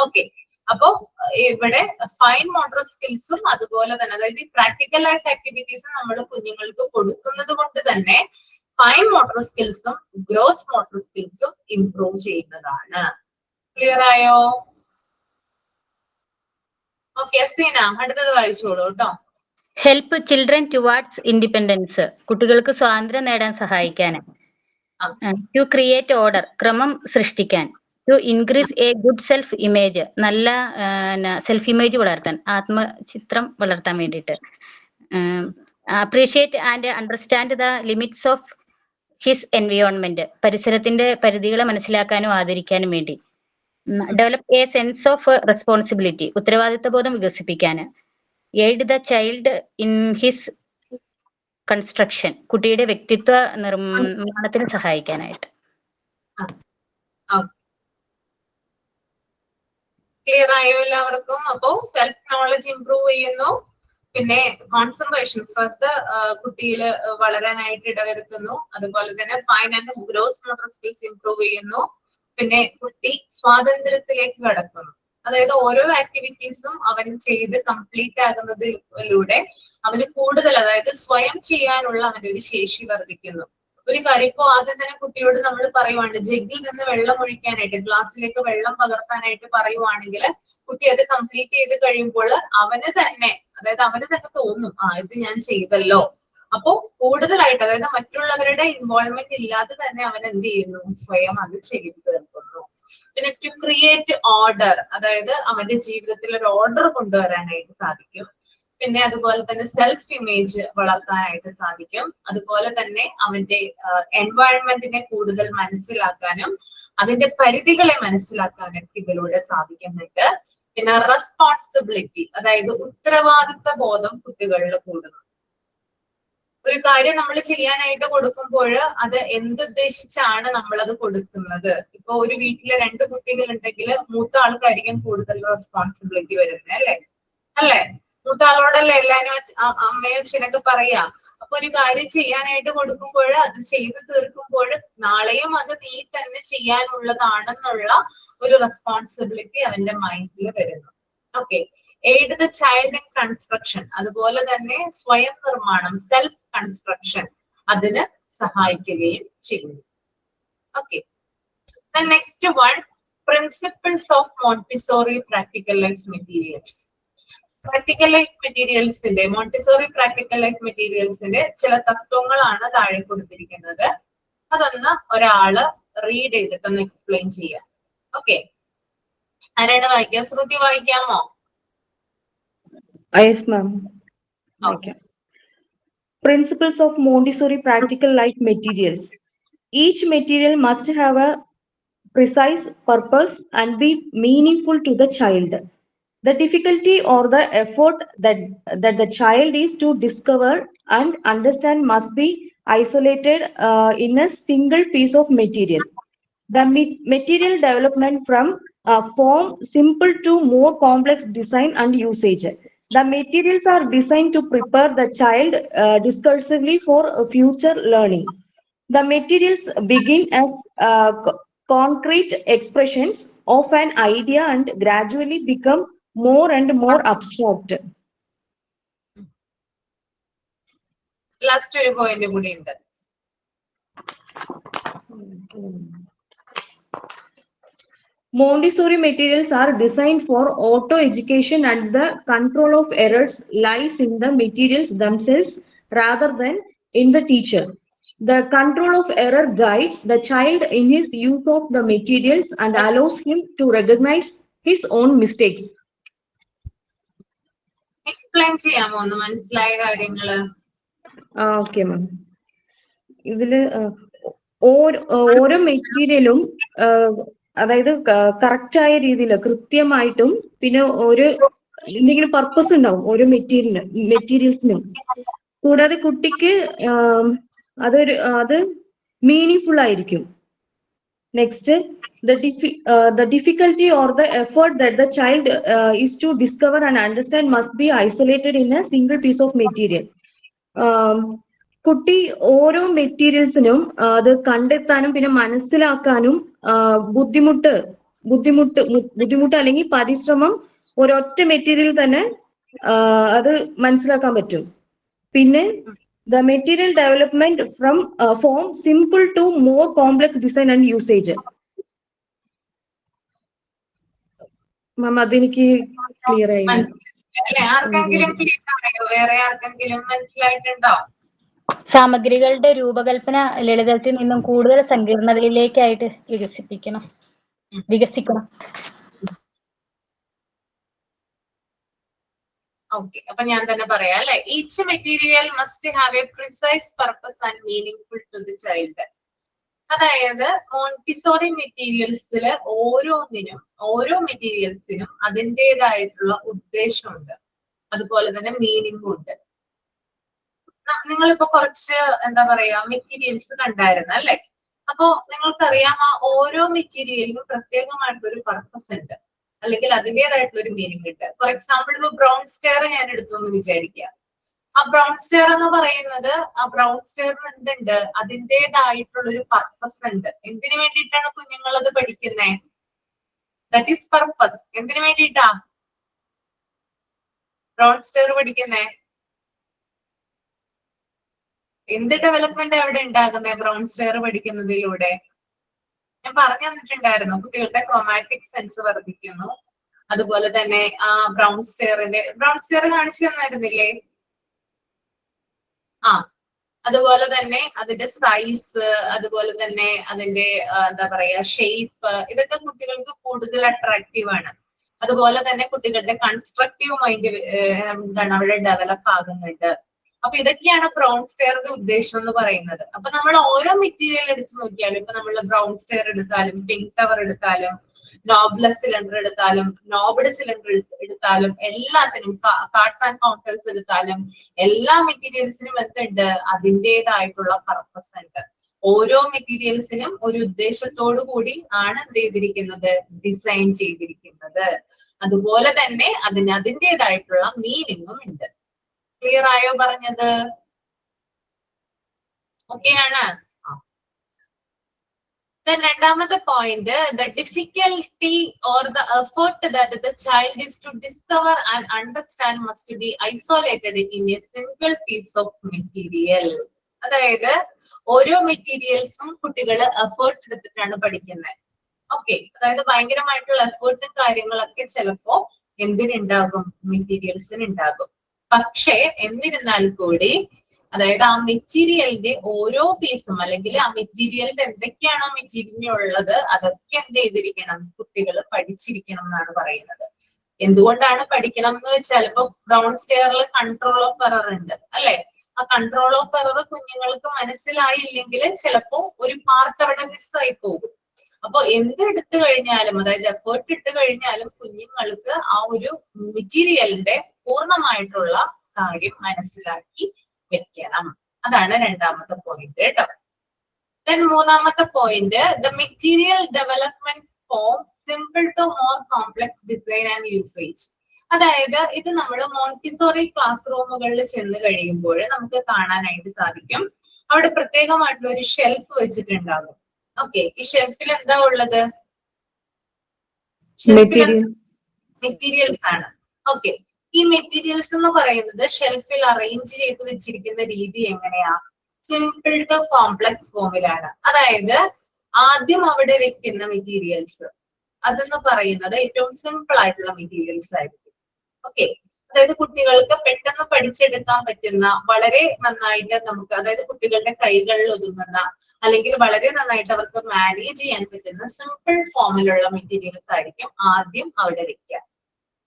ഓക്കെ, അപ്പോ ഇവിടെ ഫൈൻ മോട്ടോർ സ്കിൽസും അതുപോലെ തന്നെ, അതായത് ഈ പ്രാക്ടിക്കൽ ആയിട്ട് ആക്ടിവിറ്റീസ് നമ്മൾ കുഞ്ഞുങ്ങൾക്ക് കൊടുക്കുന്നത് കൊണ്ട് തന്നെ ഫൈൻ മോട്ടോർ സ്കിൽസും ഗ്രോസ് മോട്ടോർ സ്കിൽസും ഇംപ്രൂവ് ചെയ്യുന്നതാണ്. ക്ലിയർ ആയോ? ഓക്കെ, സീന അടുത്തത് വായിച്ചോളൂ കേട്ടോ. ഹെൽപ്പ് ചിൽഡ്രൻ ടുവാർഡ്സ് ഇൻഡിപെൻഡൻസ്, കുട്ടികൾക്ക് സ്വാതന്ത്ര്യം നേടാൻ സഹായിക്കാൻ. ടു ക്രിയേറ്റ് ഓർഡർ, ക്രമം സൃഷ്ടിക്കാൻ. To increase a good self image, നല്ല സെൽഫ് ഇമേജ് വളർത്താൻ, ആത്മചിത്രം വളർത്താൻ വേണ്ടിയിട്ട്. Appreciate and understand the limits of his environment, പരിസരത്തിന്റെ പരിധികളെ മനസ്സിലാക്കാനും ആദരിക്കാനും വേണ്ടി. Develop a sense of responsibility, ഉത്തരവാദിത്ത ബോധം വികസിപ്പിക്കാൻ. Aid the child in his construction, കുട്ടിയുടെ വ്യക്തിത്വ നിർമ്മാണത്തിന് സഹായിക്കാനായിട്ട്. ക്ലിയർ ആയോ എല്ലാവർക്കും? അപ്പോ സെൽഫ് നോളജ് ഇംപ്രൂവ് ചെയ്യുന്നു, പിന്നെ കോൺസെൻട്രേഷൻ, ശ്രദ്ധ കുട്ടിയിൽ വളരാനായിട്ട് ഇടവരുത്തുന്നു, അതുപോലെ തന്നെ fine and gross motor skills improve ചെയ്യുന്നു, പിന്നെ കുട്ടി സ്വാതന്ത്ര്യത്തിലേക്ക് കടക്കുന്നു. അതായത് ഓരോ ആക്ടിവിറ്റീസും അവൻ ചെയ്ത് കംപ്ലീറ്റ് ആകുന്നതിലൂടെ അവന് കൂടുതൽ, അതായത് സ്വയം ചെയ്യാനുള്ള അവന്റെ ഒരു ശേഷി വർദ്ധിക്കുന്നു. ഒരു കാര്യം ഇപ്പോ ആദ്യം തന്നെ കുട്ടിയോട് നമ്മൾ പറയുവാണ്, ജഗ്ഗിൽ നിന്ന് വെള്ളം ഒഴിക്കാനായിട്ട്, ഗ്ലാസ്സിലേക്ക് വെള്ളം പകർത്താനായിട്ട് പറയുവാണെങ്കിൽ കുട്ടി അത് കംപ്ലീറ്റ് ചെയ്ത് കഴിയുമ്പോൾ അവന് തന്നെ, അതായത് അവന് തന്നെ തോന്നും, ഇത് ഞാൻ ചെയ്തല്ലോ. അപ്പോ കൂടുതലായിട്ട്, അതായത് മറ്റുള്ളവരുടെ ഇൻവോൾവ്മെന്റ് ഇല്ലാതെ തന്നെ അവൻ എന്ത് ചെയ്യുന്നു, സ്വയം അത് ചെയ്തു തീർക്കുന്നു. പിന്നെ ടു ക്രിയേറ്റ് ഓർഡർ, അതായത് അവന്റെ ജീവിതത്തിൽ ഒരു ഓർഡർ കൊണ്ടുവരാനായിട്ട് സാധിക്കും. പിന്നെ അതുപോലെ തന്നെ സെൽഫ് ഇമേജ് വളർത്താനായിട്ട് സാധിക്കും. അതുപോലെ തന്നെ അവന്റെ എൻവയൺമെന്റിനെ കൂടുതൽ മനസ്സിലാക്കാനും അതിന്റെ പരിധികളെ മനസ്സിലാക്കാനും ഇതിലൂടെ സാധിക്കുന്നുണ്ട്. പിന്നെ റെസ്പോൺസിബിലിറ്റി, അതായത് ഉത്തരവാദിത്ത ബോധം കുട്ടികളിൽ കൂടുന്നു. ഒരു കാര്യം നമ്മൾ ചെയ്യാനായിട്ട് കൊടുക്കുമ്പോൾ അത് എന്തുദ്ദേശിച്ചാണ് നമ്മളത് കൊടുക്കുന്നത്. ഇപ്പൊ ഒരു വീട്ടിലെ 2 കുട്ടികൾ ഉണ്ടെങ്കിൽ മൂത്ത ആൾക്കായിരിക്കും കൂടുതൽ റെസ്പോൺസിബിലിറ്റി വരുന്നത്, അല്ലേ? മൂത്ത ആളോടല്ലേ എല്ലാരും അമ്മയും അച്ഛനൊക്കെ പറയാ. അപ്പൊ ഒരു കാര്യം ചെയ്യാനായിട്ട് കൊടുക്കുമ്പോൾ അത് ചെയ്തു തീർക്കുമ്പോൾ നാളെയും അത് നീ തന്നെ ചെയ്യാനുള്ളതാണെന്നുള്ള ഒരു റെസ്പോൺസിബിലിറ്റി അവന്റെ മൈൻഡിൽ വരുന്നു. Okay, aid the child in construction, അതുപോലെ തന്നെ സ്വയം നിർമ്മാണം, സെൽഫ് കൺസ്ട്രക്ഷൻ, അതിന് സഹായിക്കുകയും ചെയ്യുന്നു. Okay, next one, principles of Montessori practical life materials. Practical life മെറ്റീരിയൽസിന്റെ, മോണ്ടിസോറി പ്രാക്ടിക്കൽ ലൈഫ് മെറ്റീരിയൽസിന്റെ ചില തത്വങ്ങളാണ് താഴെ കൊടുത്തിരിക്കുന്നത്. അതൊന്ന് ഒരാള് റീഡ് ചെയ്തിട്ടൊന്ന് എക്സ്പ്ലെയിൻ ചെയ്യാം. ഓക്കെ, ആരാണ് വായിക്കുക? ശ്രുതി വായിക്കാമോ? Yes, ma'am. Okay. Principles of Montessori practical life materials. Each material must have a precise purpose and be meaningful to the child. The difficulty or the effort that the child is to discover and understand must be isolated in a single piece of material. The material development from form simple to more complex design and usage. The materials are designed to prepare the child discursively for future learning. The materials begin as concrete expressions of an idea and gradually become more and more abstract. Last ഒരു point കൂടി ഉണ്ട്. Montessori materials are designed for auto education and the control of errors lies in the materials themselves rather than in the teacher. The control of error guides the child in his use of the materials and allows him to recognize his own mistakes. Explain ചെയ്യാമോ ഒന്ന് മനസ്സിലായ കാര്യങ്ങള്? Okay ma'am, ഇതില് ഓരോ മെറ്റീരിയലും അതായത് correct ആയ രീതിയിൽ കൃത്യമായിട്ടും പിന്നെ ഒരു എന്തെങ്കിലും പർപ്പസ് ഉണ്ടാവും ഓരോ മെറ്റീരിയൽസിനും. കൂടാതെ കുട്ടിക്ക് അത് മീനിങ് ഫുൾ ആയിരിക്കും. Next, the difficulty or the effort that the child is to discover and understand must be isolated in a single piece of material. കുട്ടി ഓരോ മെറ്റീരിയൽസിനും അത് കണ്ടെത്താനും പിന്നെ മനസ്സിലാക്കാനും ബുദ്ധിമുട്ട് അല്ലെങ്കിൽ പരിശ്രമം ഒരൊറ്റ മെറ്റീരിയൽ തന്നെ അത് മനസ്സിലാക്കാൻ പറ്റും. പിന്നെ the material development from form simple to more complex design and usage. മാം അതെനിക്ക് ക്ലിയർ ആയി. ആർക്കെങ്കിലും വേറെ ആർക്കെങ്കിലും മനസ്സിലായിട്ടുണ്ടോ? സാമഗ്രികളുടെ രൂപകൽപ്പന ലളിതത്തിൽ നിന്നും കൂടുതൽ സങ്കീർണതയിലേക്കായിട്ട് വികസിക്കണം. ഓക്കെ, അപ്പൊ ഞാൻ തന്നെ പറയാം അല്ലെ. Each material must have a precise purpose and meaning to the child. അതായത് മോണ്ടിസോറി മെറ്റീരിയൽസില് ഓരോ മെറ്റീരിയൽസിനും അതിൻ്റെതായിട്ടുള്ള ഉദ്ദേശമുണ്ട്, അതുപോലെ തന്നെ മീനിങ്ങും ഉണ്ട്. നിങ്ങളിപ്പോ കുറച്ച് എന്താ പറയാ മെറ്റീരിയൽസ് കണ്ടായിരുന്നു അല്ലെ. അപ്പോ നിങ്ങൾക്കറിയാം ആ ഓരോ മെറ്റീരിയലിനും പ്രത്യേകമായിട്ടൊരു പർപ്പസ് ഉണ്ട്, അല്ലെങ്കിൽ അതിൻ്റെതായിട്ടുള്ള ഒരു മീനിങ് ഉണ്ട്. ഫോർ എക്സാമ്പിൾ ഇപ്പൊ ബ്രൗൺ സ്റ്റെയർ ഞാൻ എടുത്തു വിചാരിക്കുക. ആ ബ്രൗൺ സ്റ്റെയർ എന്ന് പറയുന്നത് ആ ബ്രൗൺ സ്റ്റെയറിന് എന്തുണ്ട്, അതിൻ്റെതായിട്ടുള്ള ഒരു പർപ്പസ് ഉണ്ട്. എന്തിനു വേണ്ടിയിട്ടാണ് കുഞ്ഞുങ്ങൾ അത് പഠിക്കുന്നത്? That is purpose. എന്തിനു വേണ്ടിയിട്ടാ ബ്രൗൺ സ്റ്റെയർ പഠിക്കുന്നേ? എന്ത് ഡെവലപ്മെന്റ് അവിടെ ഉണ്ടാകുന്നത് ബ്രൗൺ സ്റ്റെയർ പഠിക്കുന്നതിലൂടെ? ഞാൻ പറഞ്ഞു തന്നിട്ടുണ്ടായിരുന്നു, കുട്ടികളുടെ ക്രോമാറ്റിക് സെൻസ് വർദ്ധിക്കുന്നു. അതുപോലെ തന്നെ ആ ബ്രൗൺ സ്റ്റെയർ കാണിച്ചു തന്നായിരുന്നില്ലേ? അതുപോലെ തന്നെ അതിന്റെ സൈസ്, അതുപോലെ തന്നെ അതിന്റെ എന്താ പറയാ ഷേപ്പ്, ഇതൊക്കെ കുട്ടികൾക്ക് കൂടുതൽ അട്രാക്റ്റീവ് ആണ്. അതുപോലെ തന്നെ കുട്ടികളുടെ കൺസ്ട്രക്റ്റീവ് മൈൻഡ് എന്താണ് അവിടെ ഡെവലപ്പ് ആകുന്നുണ്ട്. അപ്പൊ ഇതൊക്കെയാണ് ബ്രൗൺ സ്റ്റെയറിന്റെ ഉദ്ദേശം എന്ന് പറയുന്നത്. അപ്പൊ നമ്മൾ ഓരോ മെറ്റീരിയൽ എടുത്തു നോക്കിയാലും, ഇപ്പൊ നമ്മൾ ബ്രൗൺ സ്റ്റെയർ എടുത്താലും, പിങ്ക് ടവർ എടുത്താലും, നോബ്ലെസ് സിലിണ്ടർ എടുത്താലും, നോബഡ് സിലിണ്ടർ എടുത്താലും, എല്ലാത്തിനും കാർഡ്സ് ആൻഡ് കൗണ്ടേഴ്സ് എടുത്താലും, എല്ലാ മെറ്റീരിയൽസിനും എന്തുണ്ട്, അതിൻ്റെതായിട്ടുള്ള പർപ്പസ് ഉണ്ട്. ഓരോ മെറ്റീരിയൽസിനും ഒരു ഉദ്ദേശത്തോടു കൂടി ആണ് എന്ത് ചെയ്തിരിക്കുന്നത്, ഡിസൈൻ ചെയ്തിരിക്കുന്നത്. അതുപോലെ തന്നെ അതിൻ്റെതായിട്ടുള്ള മീനിങ്ങും ഉണ്ട്. ക്ലിയർ ആയോ പറഞ്ഞത്? ഓക്കെ ആണ്. രണ്ടാമത്തെ point, the difficulty or the effort that the child is to discover and understand must be isolated in a single piece of material. അതായത് ഓരോ മെറ്റീരിയൽസും കുട്ടികൾ എഫേർട്ട് എടുത്തിട്ടാണ് പഠിക്കുന്നത്. ഓക്കെ, അതായത് ഭയങ്കരമായിട്ടുള്ള എഫേർട്ടും കാര്യങ്ങളൊക്കെ ചിലപ്പോ എന്തിനുണ്ടാകും, മെറ്റീരിയൽസിന് ഉണ്ടാകും. പക്ഷേ എന്നിരുന്നാൽ കൂടി അതായത് ആ മെറ്റീരിയലിന്റെ ഓരോ പീസും അല്ലെങ്കിൽ ആ മെറ്റീരിയലിന്റെ എന്തൊക്കെയാണോ മെറ്റീരിയലുള്ളത് അതൊക്കെ എന്ത് ചെയ്തിരിക്കണം, കുട്ടികൾ പഠിച്ചിരിക്കണം എന്നാണ് പറയുന്നത്. എന്തുകൊണ്ടാണ് പഠിക്കണം എന്ന് വെച്ചാൽ, ഇപ്പൊ ബ്രൗൺ സ്റ്റെയറിൽ കൺട്രോൾ ഓഫ് എറർ ഉണ്ട് അല്ലെ. ആ കൺട്രോൾ ഓഫ് എറർ കുഞ്ഞുങ്ങൾക്ക് മനസ്സിലായില്ലെങ്കിൽ ചിലപ്പോ ഒരു പാർട്ട് അവിടെ മിസ്സായി പോകും. അപ്പൊ എന്തെടുത്തു കഴിഞ്ഞാലും, അതായത് എഫേർട്ട് ഇട്ട് കഴിഞ്ഞാലും കുഞ്ഞുങ്ങൾക്ക് ആ ഒരു മെറ്റീരിയലിന്റെ പൂർണ്ണമായിട്ടുള്ള കാര്യം മനസ്സിലാക്കി വെക്കണം. അതാണ് രണ്ടാമത്തെ പോയിന്റ് കേട്ടോ. ദെൻ മൂന്നാമത്തെ point, the material development from simple to more complex design and usage. അതായത് ഇത് നമ്മൾ മോണ്ടിസോറി ക്ലാസ് റൂമുകളിൽ ചെന്ന് കഴിയുമ്പോൾ നമുക്ക് കാണാനായിട്ട് സാധിക്കും. അവിടെ പ്രത്യേകമായിട്ടുള്ള ഒരു ഷെൽഫ് വെച്ചിട്ടുണ്ടാകും. ഓക്കെ, ഈ ഷെൽഫിൽ എന്താ ഉള്ളത്? മെറ്റീരിയൽസ് ആണ്. ഓക്കെ, ഈ മെറ്റീരിയൽസ് എന്ന് പറയുന്നത് ഷെൽഫിൽ അറേഞ്ച് ചെയ്ത് വെച്ചിരിക്കുന്ന രീതി എങ്ങനെയാ? സിമ്പിൾ ടു കോംപ്ലക്സ് ഫോമിലാണ്. അതായത് ആദ്യം അവിടെ വെക്കുന്ന മെറ്റീരിയൽസ് അതെന്ന് പറയുന്നത് ഏറ്റവും സിമ്പിൾ ആയിട്ടുള്ള മെറ്റീരിയൽസ് ആയിരിക്കും. ഓക്കെ, അതായത് കുട്ടികൾക്ക് പെട്ടെന്ന് പഠിച്ചെടുക്കാൻ പറ്റുന്ന, വളരെ നന്നായിട്ട് നമുക്ക്, അതായത് കുട്ടികളുടെ കൈകളിൽ ഒതുങ്ങുന്ന, അല്ലെങ്കിൽ വളരെ നന്നായിട്ട് അവർക്ക് മാനേജ് ചെയ്യാൻ പറ്റുന്ന സിമ്പിൾ ഫോമിലുള്ള മെറ്റീരിയൽസ് ആയിരിക്കും ആദ്യം അവിടെ വെക്കുക.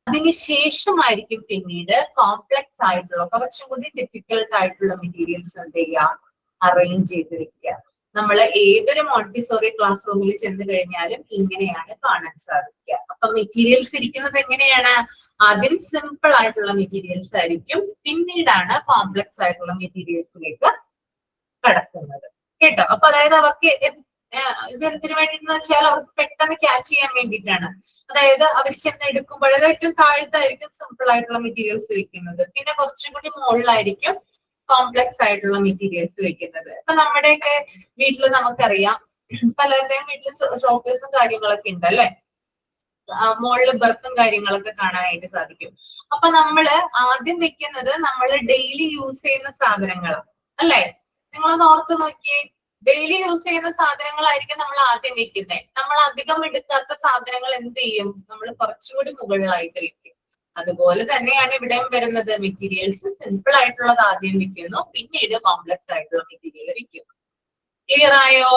അതിനുശേഷമായിരിക്കും പിന്നീട് കോംപ്ലക്സ് ആയിട്ടുള്ള, കുറച്ചും കൂടി ഡിഫിക്കൽട്ട് ആയിട്ടുള്ള മെറ്റീരിയൽസ് എന്ത് ചെയ്യുക, അറേഞ്ച് ചെയ്ത് വെക്കുക. നമ്മൾ ഏതൊരു മോണ്ടിസോറി ക്ലാസ് റൂമിൽ ചെന്ന് കഴിഞ്ഞാലും ഇങ്ങനെയാണ് കാണാൻ സാധിക്കുക. അപ്പൊ മെറ്റീരിയൽസ് ഇരിക്കുന്നത് എങ്ങനെയാണ്? ആദ്യം സിമ്പിൾ ആയിട്ടുള്ള മെറ്റീരിയൽസ് ആയിരിക്കും, പിന്നീടാണ് കോംപ്ലക്സ് ആയിട്ടുള്ള മെറ്റീരിയൽസിലേക്ക് കടക്കുന്നത് കേട്ടോ. അപ്പൊ അതായത് അവർക്ക് ഇത് എന്തിനു വേണ്ടിട്ടെന്ന് വെച്ചാൽ അവർക്ക് പെട്ടെന്ന് ക്യാച്ച് ചെയ്യാൻ വേണ്ടിയിട്ടാണ്. അതായത് അവർ ചെന്ന് എടുക്കുമ്പോൾ ഏറ്റവും താഴത്തായിരിക്കും സിമ്പിൾ ആയിട്ടുള്ള മെറ്റീരിയൽസ് വെക്കുന്നത്, പിന്നെ കുറച്ചും കൂടി മുകളിലായിരിക്കും കോംപ്ലക്സ് ആയിട്ടുള്ള മെറ്റീരിയൽസ് വെക്കുന്നത്. ഇപ്പൊ നമ്മുടെയൊക്കെ വീട്ടിൽ നമുക്കറിയാം, പലരുടെയും വീട്ടിൽ ഷോക്കേഴ്സും കാര്യങ്ങളൊക്കെ ഉണ്ട് അല്ലെ, മുകളിൽ ബർത്തും കാര്യങ്ങളൊക്കെ കാണാനായിട്ട് സാധിക്കും. അപ്പൊ നമ്മള് ആദ്യം വെക്കുന്നത് നമ്മൾ ഡെയിലി യൂസ് ചെയ്യുന്ന സാധനങ്ങളാണ് അല്ലെ. നിങ്ങളൊന്ന് ഓർത്ത് നോക്കിയേ, ഡെയിലി യൂസ് ചെയ്യുന്ന സാധനങ്ങളായിരിക്കും നമ്മൾ ആദ്യം വെക്കുന്നത്. നമ്മൾ അധികം എടുക്കാത്ത സാധനങ്ങൾ എന്ത് ചെയ്യും, നമ്മൾ കുറച്ചുകൂടി മുകളിലായിട്ട് വെക്കും. അതുപോലെ തന്നെയാണ് ഇവിടെയും വരുന്നത്. മെറ്റീരിയൽസ് സിമ്പിൾ ആയിട്ടുള്ളത് ആദ്യം വെക്കുന്നു, പിന്നീട് കോംപ്ലക്സ് ആയിട്ടുള്ള മെറ്റീരിയൽ വെക്കുന്നു. ക്ലിയർ ആയോ?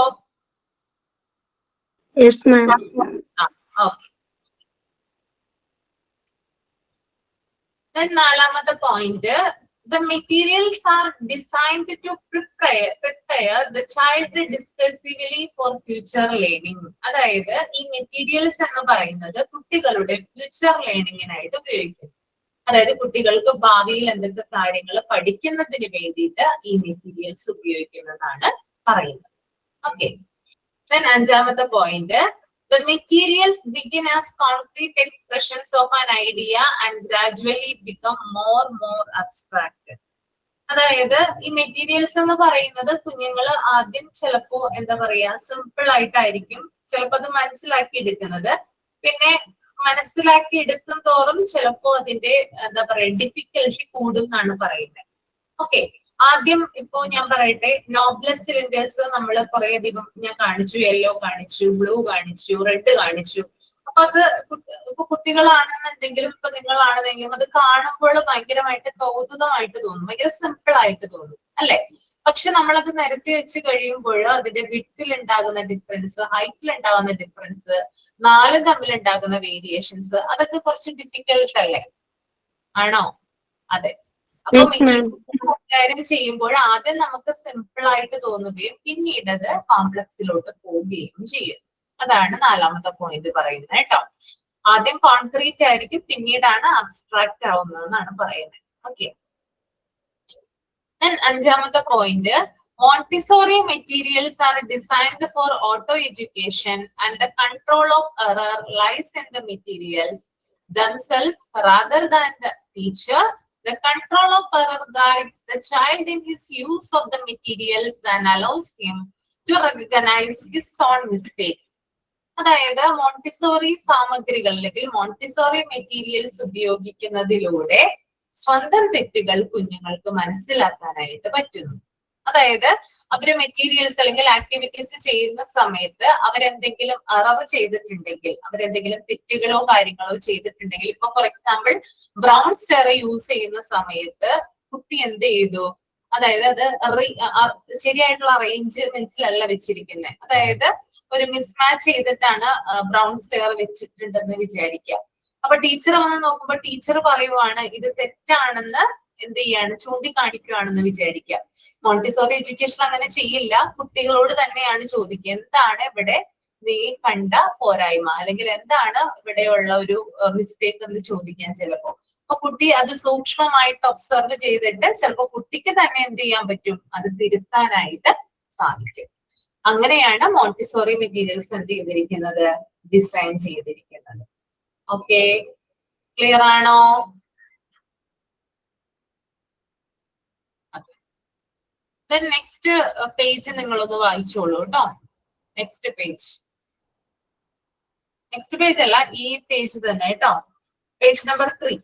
Yes, ma'am. ഓക്കെ. നാലാമത്തെ point, the materials are designed to prepare the child discursively for future learning. അതായത് ഈ മെറ്റീരിയൽസ് എന്ന് പറയുന്നത് കുട്ടികളുടെ ഫ്യൂച്ചർ ലേണിങ്ങിനായിട്ട് ഉപയോഗിക്കുന്നു. അതായത് കുട്ടികൾക്ക് ഭാവിയിൽ എന്തൊക്കെ കാര്യങ്ങൾ പഠിക്കുന്നതിന് വേണ്ടിയിട്ട് ഈ മെറ്റീരിയൽസ് ഉപയോഗിക്കുന്നതാണ് പറയുന്നത്. ഓക്കെ. അഞ്ചാമത്തെ point, the materials begin as concrete expressions of an idea and gradually become more abstract. അതായത് ഈ മെറ്റീരിയൽസ് എന്ന് പറയുന്നത് കുഞ്ഞുങ്ങൾ ആദ്യം ചിലപ്പോ എന്താ പറയാ സിമ്പിൾ ആയിട്ടായിരിക്കും ചിലപ്പോ അത് മനസ്സിലാക്കി എടുക്കുന്നത്. പിന്നെ മനസ്സിലാക്കി എടുക്കും തോറും ചിലപ്പോ അതിന്റെ എന്താ പറയാ ഡിഫിക്കൽട്ടി കൂടും എന്നാണ് പറയുന്നത്. ഓക്കെ. ആദ്യം ഇപ്പോ ഞാൻ പറയട്ടെ, നോബ്ലെസ് സിലിണ്ടേഴ്സ് നമ്മൾ കുറെ അധികം ഞാൻ കാണിച്ചു, യെല്ലോ കാണിച്ചു, ബ്ലൂ കാണിച്ചു, റെഡ് കാണിച്ചു. അപ്പൊ അത് ഇപ്പൊ കുട്ടികളാണെന്നുണ്ടെങ്കിലും ഇപ്പൊ നിങ്ങളാണെന്നെങ്കിലും അത് കാണുമ്പോൾ ഭയങ്കരമായിട്ട് കൗതുകമായിട്ട് തോന്നും, ഭയങ്കര സിമ്പിൾ ആയിട്ട് തോന്നും അല്ലെ. പക്ഷെ നമ്മളത് നിരത്തി വെച്ച് കഴിയുമ്പോൾ അതിന്റെ വിഡ്ത്തിൽ ഉണ്ടാകുന്ന ഡിഫറൻസ്, ഹൈറ്റിൽ ഉണ്ടാകുന്ന ഡിഫറൻസ്, നാലും തമ്മിൽ ഉണ്ടാകുന്ന വേരിയേഷൻസ്, അതൊക്കെ കുറച്ച് ഡിഫിക്കൽട്ട് അല്ലേ? ആണോ? അതെ. അപ്പൊ കൈകാര്യം ചെയ്യുമ്പോൾ ആദ്യം നമുക്ക് സിമ്പിൾ ആയിട്ട് തോന്നുകയും പിന്നീട് അത് കോംപ്ലക്സിലോട്ട് പോവുകയും ചെയ്യും. അതാണ് നാലാമത്തെ പോയിന്റ് പറയുന്നത് കേട്ടോ. ആദ്യം കോൺക്രീറ്റ് ആയിരിക്കും, പിന്നീടാണ് അബ്സ്ട്രാക്ട് ആവുന്നതെന്നാണ് പറയുന്നത്. ഓക്കെ. അഞ്ചാമത്തെ point, Montessori materials are designed for auto education and the control of error lies in the materials themselves rather than the teacher. The control of error guides the child in his use of the materials and allows him to recognize his own mistakes. അതായത് Montessori സാമഗ്രികൾ അല്ലെങ്കിൽ Montessori materials ഉപയോഗിക്കുന്നതിലൂടെ സ്വന്തം തെറ്റുകൾ കുഞ്ഞുങ്ങൾക്ക് മനസ്സിലാക്കാനായിട്ട് പറ്റുന്നു. അതായത് അവര് മെറ്റീരിയൽസ് അല്ലെങ്കിൽ ആക്ടിവിറ്റീസ് ചെയ്യുന്ന സമയത്ത് അവരെന്തെങ്കിലും അറവ് ചെയ്തിട്ടുണ്ടെങ്കിൽ, അവരെന്തെങ്കിലും തെറ്റുകളോ കാര്യങ്ങളോ ചെയ്തിട്ടുണ്ടെങ്കിൽ, ഇപ്പൊ for example brown stair use ചെയ്യുന്ന സമയത്ത് കുട്ടി എന്ത് ചെയ്തു, അതായത് അത് ശരിയായിട്ടുള്ള അറേഞ്ച്മെന്റ്സിലല്ല വെച്ചിരിക്കുന്നത്. അതായത് ഒരു മിസ്മാച്ച് ചെയ്തിട്ടാണ് ബ്രൗൺ സ്റ്റെയർ വെച്ചിട്ടുണ്ടെന്ന് വിചാരിക്കുക. അപ്പൊ ടീച്ചർ വന്ന് നോക്കുമ്പോൾ ടീച്ചർ പറയുവാണ് ഇത് തെറ്റാണെന്ന് എന്ത് ചെയ്യാണ്, ചൂണ്ടിക്കാണിക്കുകയാണെന്ന് വിചാരിക്കുക. മോണ്ടിസോറി എഡ്യൂക്കേഷൻ അങ്ങനെ ചെയ്യില്ല, കുട്ടികളോട് തന്നെയാണ് ചോദിക്കുക എന്താണ് ഇവിടെ നീ കണ്ട പോരായ്മ അല്ലെങ്കിൽ എന്താണ് ഇവിടെയുള്ള ഒരു മിസ്റ്റേക്ക് എന്ന് ചോദിക്കാൻ ചിലപ്പോ. അപ്പൊ കുട്ടി അത് സൂക്ഷ്മമായിട്ട് ഒബ്സർവ് ചെയ്തിട്ട് ചിലപ്പോ കുട്ടിക്ക് തന്നെ എന്ത് ചെയ്യാൻ പറ്റും, അത് തിരുത്താനായിട്ട് സാധിക്കും. അങ്ങനെയാണ് മോണ്ടിസോറി മെറ്റീരിയൽസ് എന്ത് ചെയ്തിരിക്കുന്നത്, ഡിസൈൻ ചെയ്തിരിക്കുന്നത്. ഓക്കെ, ക്ലിയർ ആണോ? നെക്സ്റ്റ് പേജ് നിങ്ങളൊന്ന് വായിച്ചോളൂ കേട്ടോ. നെക്സ്റ്റ് പേജ് അല്ല, ഈ പേജ് തന്നെ കേട്ടോ. Page number 3.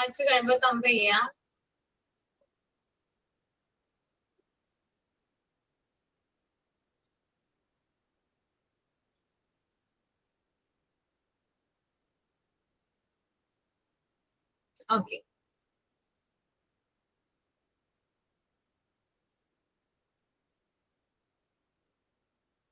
വായിച്ചു കഴിയുമ്പോൾ കമ്പയർ ചെയ്യാം. ഓക്കെ,